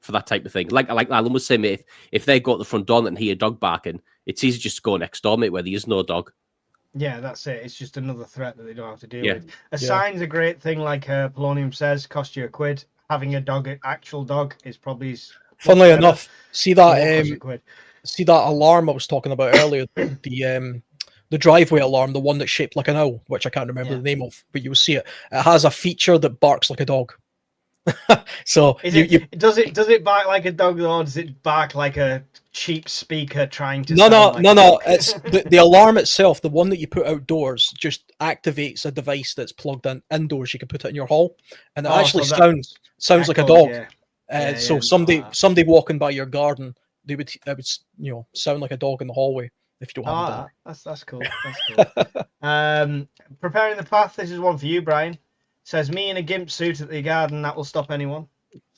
for that type of thing. Like Alan was saying, mate, if they go at the front door and hear a dog barking, it's easy just to go next door, mate, where there is no dog. Yeah, that's it. It's just another threat that they don't have to deal with. A sign's a great thing, like Polonium says, cost you £1. Having a dog, an actual dog, is probably... Funnily enough, see that alarm I was talking about earlier, the driveway alarm, the one that's shaped like an owl, which I can't remember the name of, but you'll see it. It has a feature that barks like a dog. So does it bark like a dog, or does it bark like a cheap speaker trying to? No. It's the alarm itself. The one that you put outdoors just activates a device that's plugged in indoors. You can put it in your hall, and it actually sounds like a dog. So somebody walking by your garden, it would sound like a dog in the hallway. if you don't have a dart. That's cool. That's cool. Preparing the path. This is one for you, Brian. Says me in a gimp suit at the garden. That will stop anyone.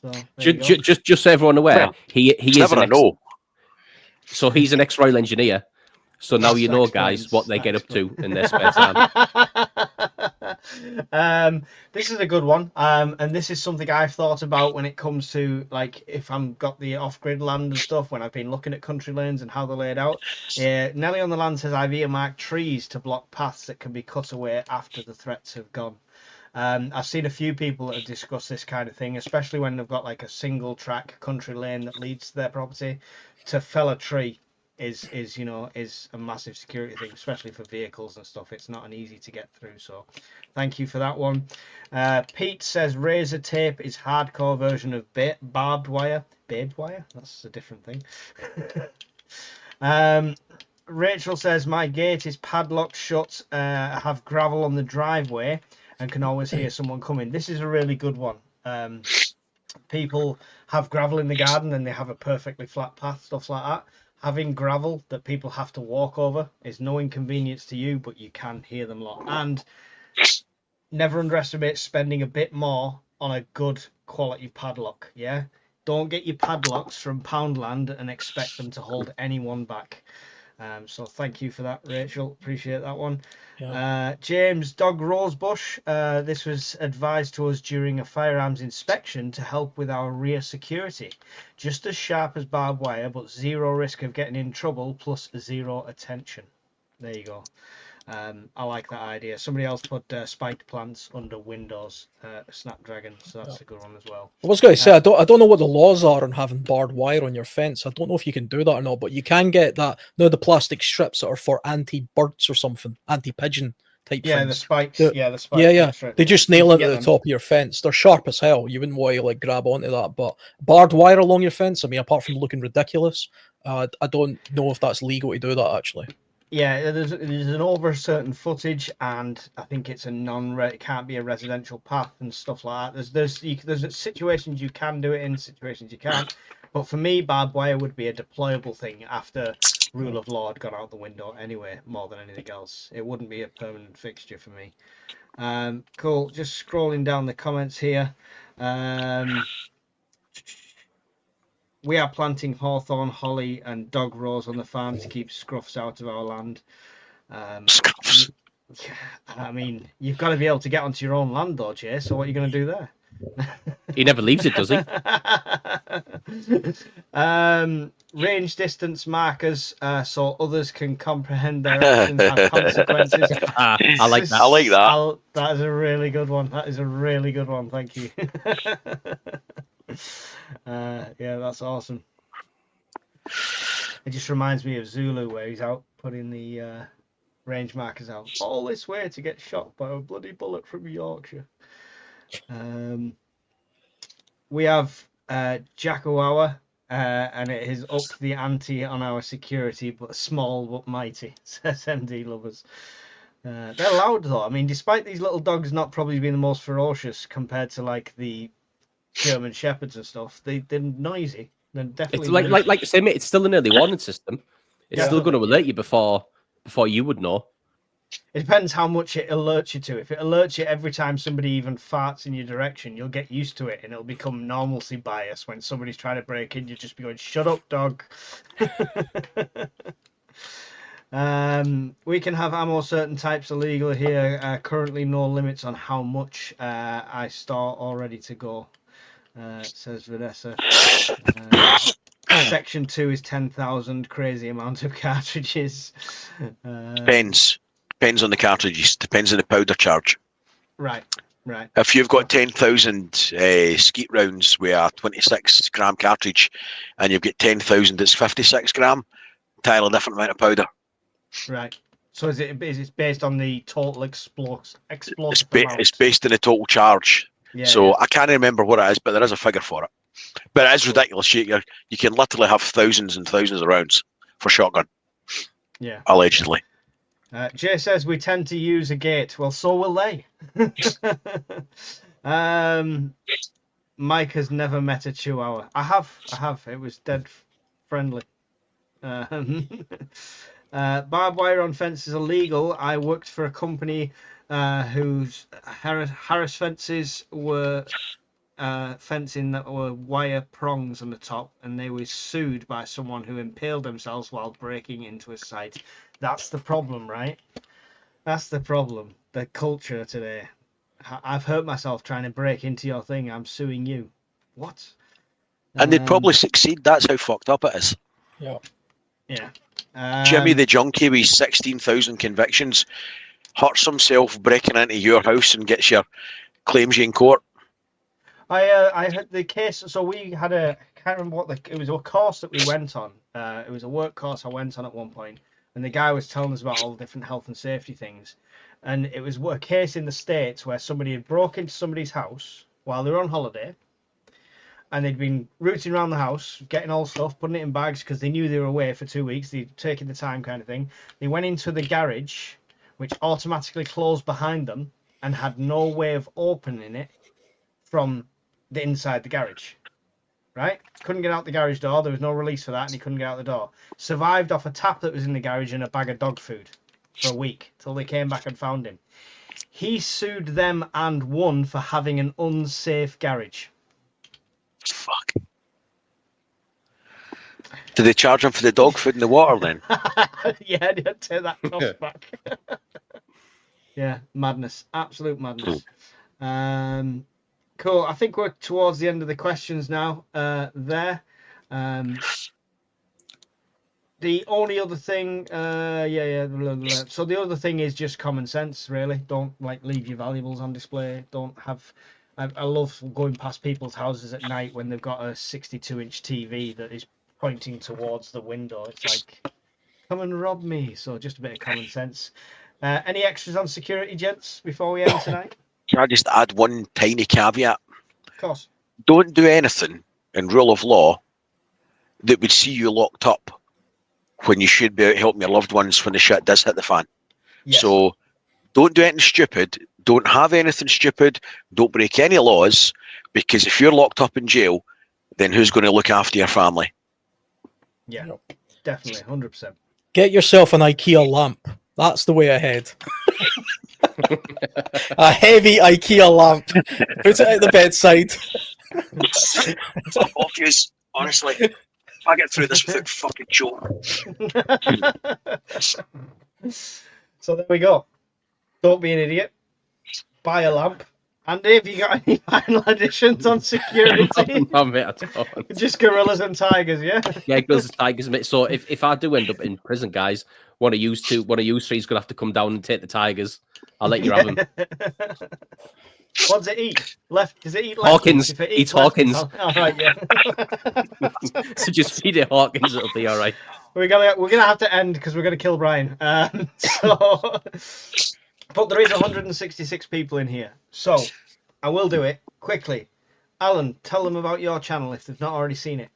So just so everyone aware, he is Never a no. So he's an ex-Royal Engineer. So now That you know, explains- guys, what they that get up to explains. in their spare time. This is a good one, and this is something I've thought about when it comes to like if I'm got the off-grid land and stuff. When I've been looking at country lanes and how they're laid out, Nelly on the land says I've earmarked trees to block paths that can be cut away after the threats have gone. I've seen a few people that have discussed this kind of thing, especially when they've got like a single track country lane that leads to their property. To fell a tree is a massive security thing, especially for vehicles and stuff. It's not an easy to get through. So thank you for that one. Pete says razor tape is hardcore version of barbed wire. Barbed wire? That's a different thing. Rachel says my gate is padlocked shut. I have gravel on the driveway and can always hear someone coming. This is a really good one. People have gravel in the garden and they have a perfectly flat path, stuff like that. Having gravel that people have to walk over is no inconvenience to you, but you can hear them a lot. And never underestimate spending a bit more on a good quality padlock. Yeah, don't get your padlocks from Poundland and expect them to hold anyone back. So thank you for that, Rachel. Appreciate that one. Yeah. James Dog Rosebush. This was advised to us during a firearms inspection to help with our rear security. Just as sharp as barbed wire, but zero risk of getting in trouble, plus zero attention. There you go. I like that idea. Somebody else put spiked plants under windows, Snapdragon, so that's a good one as well. I was going to say, I don't know what the laws are on having barbed wire on your fence. I don't know if you can do that or not, but you can get that. No, the plastic strips that are for anti-birds or something, anti-pigeon type things. The spikes. The- The spikes. Yeah. Right. They just nail it at the top of your fence. They're sharp as hell. You wouldn't want to like grab onto that. But barbed wire along your fence, I mean, apart from looking ridiculous, I don't know if that's legal to do that actually. Yeah, there's an over certain footage, and I think it's it can't be a residential path and stuff like that. There's situations you can do it in, situations you can't. But for me, barbed wire would be a deployable thing after rule of law had gone out the window anyway, more than anything else. It wouldn't be a permanent fixture for me. Cool. Just scrolling down the comments here. We are planting hawthorn, holly, and dog rose on the farm to keep scruffs out of our land. Scruffs. I mean, you've got to be able to get onto your own land, though, Jay. So what are you going to do there? He never leaves it, does he? Range distance markers, so others can comprehend their actions have consequences. I like that. I like that. That is a really good one. That is a really good one. Thank you. Yeah, that's awesome. It just reminds me of Zulu, where he's out putting the range markers out all this way to get shot by a bloody bullet from Yorkshire. We have Jackawawa, and it has upped the ante on our security, but small but mighty, says MD Lovers. They're loud though. I mean, despite these little dogs not probably being the most ferocious compared to like the German Shepherds and stuff, they're noisy. They're definitely It's like you say, mate, it's still an early warning system. It's still going to alert you before you would know. It depends how much it alerts you to. If it alerts you every time somebody even farts in your direction, you'll get used to it, and it'll become normalcy bias. When somebody's trying to break in, you'll just be going, "Shut up, dog." We can have ammo certain types illegal here. Currently, no limits on how much I store all ready to go. Says Vanessa. Section 2 is 10,000. Crazy amount of cartridges. Depends on the cartridges. Depends on the powder charge. Right. If you've got 10,000 skeet rounds with a 26 gram cartridge, and you've got 10,000 that's 56 gram, entirely different amount of powder. Right. So is it based on the total explosive amount? It's based on the total charge. Yeah, so I can't remember what it is, but there is a figure for it. But it is ridiculous. You can literally have thousands and thousands of rounds for shotgun. Yeah. Allegedly. Jay says we tend to use a gate. Well, so will they. Mike has never met a Chihuahua. I have. It was dead friendly. Barbed wire on fence is illegal. I worked for a company whose Harris fences were fencing that were wire prongs on the top, and they were sued by someone who impaled themselves while breaking into a site. That's the problem, right? That's the problem. The culture today. I've hurt myself trying to break into your thing. I'm suing you. What? And they'd probably succeed. That's how fucked up it is. Yeah. Yeah. Jimmy the junkie with 16,000 convictions hurts himself breaking into your house and gets your claims you in court. I had the case. So we had I can't remember what it was a course that we went on. It was a work course I went on at one point, and the guy was telling us about all the different health and safety things. And it was a case in the States where somebody had broke into somebody's house while they were on holiday, and they'd been rooting around the house, getting all stuff, putting it in bags because they knew they were away for 2 weeks. They'd taken the time, kind of thing. They went into the garage, which automatically closed behind them, and had no way of opening it from the inside the garage. Right? Couldn't get out the garage door. There was no release for that, and he couldn't get out the door. Survived off a tap that was in the garage and a bag of dog food for a week till they came back and found him. He sued them and won for having an unsafe garage. Fuck. Did they charge him for the dog food and the water then? Yeah, they had to take that cost back. Yeah, madness. Absolute madness. Cool. I think we're towards the end of the questions now. The only other thing, blah, blah, blah. So the other thing is just common sense, really. Don't leave your valuables on display. Don't have. I love going past people's houses at night when they've got a 62-inch TV that is pointing towards the window. It's like, come and rob me. So just a bit of common sense. Any extras on security, gents, before we end tonight? Can I just add one tiny caveat? Of course. Don't do anything in rule of law that would see you locked up when you should be out helping your loved ones when the shit does hit the fan. Yes. So don't do anything stupid. Don't have anything stupid. Don't break any laws, because if you're locked up in jail, then who's going to look after your family? Yeah, definitely, 100%. Get yourself an IKEA lamp. That's the way ahead. A heavy IKEA lamp. Put it at the bedside. Fuck off, yous. Honestly, if I get through this without fucking joke. So there we go. Don't be an idiot. Buy a lamp. Andy, have you got any final additions on security? No, mate, I don't. Just gorillas and tigers, yeah? Yeah, gorillas and tigers, mate. So if I do end up in prison, guys, one of you three is going to have to come down and take the tigers. I'll let you have them. What does it eat? Does it eat left? Hawkins. If it eats Hawkins. All right, yeah. So just feed it Hawkins, it'll be all right. We're gonna have to end because we're gonna kill Brian. But there is 166 people in here, so I will do it quickly. Alan, tell them about your channel if they've not already seen it.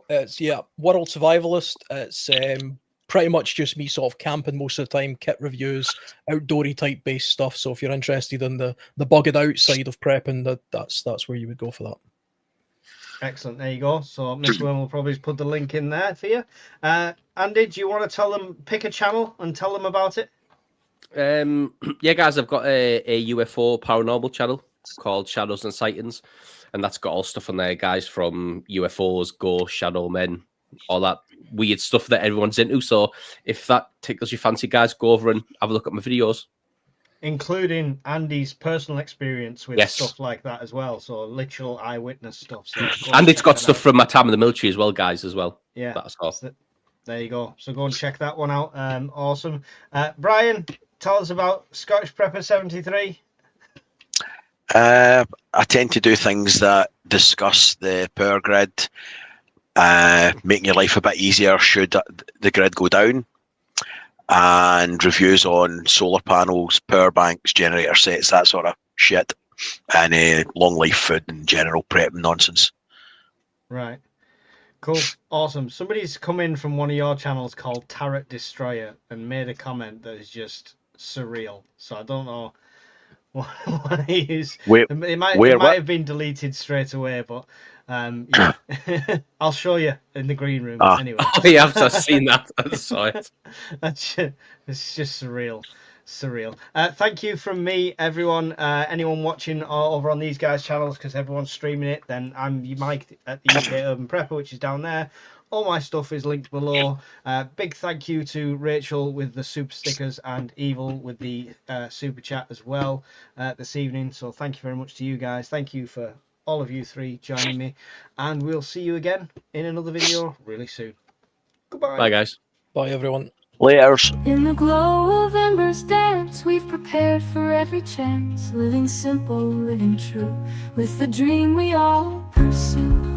It's World Survivalist. It's pretty much just me sort of camping most of the time, kit reviews, outdoory type based stuff. So if you're interested in the bugged out side of prepping, that's where you would go for that. Excellent. There you go. So Mr. Worm will probably put the link in there for you. Andy, do you want to tell them, pick a channel and tell them about it? Yeah, guys, I've got a UFO paranormal channel called Shadows and Sightings, and that's got all stuff on there, guys, from UFOs, ghosts, shadow men, all that weird stuff that everyone's into. So if that tickles your fancy, guys, go over and have a look at my videos. Including Andy's personal experience with stuff like that as well. So literal eyewitness stuff. So and it's got stuff from my time in the military as well, guys, as well. Yeah. That's all. There you go. So go and check that one out. Awesome. Brian, tell us about Scottish Prepper 73. I tend to do things that discuss the power grid, making your life a bit easier should the grid go down, and reviews on solar panels, power banks, generator sets, that sort of shit, and long life food and general prep nonsense. Right. Cool. Awesome. Somebody's come in from one of your channels called Turret Destroyer and made a comment that is just surreal. So I don't know One is Where it might what? have been deleted straight away, but yeah, I'll show you in the green room Ah. anyway. Oh, yeah, I've seen that. I saw it. It's just surreal. Thank you from me, everyone. Anyone watching over on these guys' channels, because everyone's streaming it, then I'm Mike at the UK Urban Prepper, which is down there. All my stuff is linked below. Big thank you to Rachel with the super stickers and Evil with the super chat as well this evening. So thank you very much to you guys. Thank you for all of you three joining me, and we'll see you again in another video really soon. Goodbye. Bye, guys. Bye, everyone. Layers. In the glow of embers dance, we've prepared for every chance, living simple, living true, with the dream we all pursue.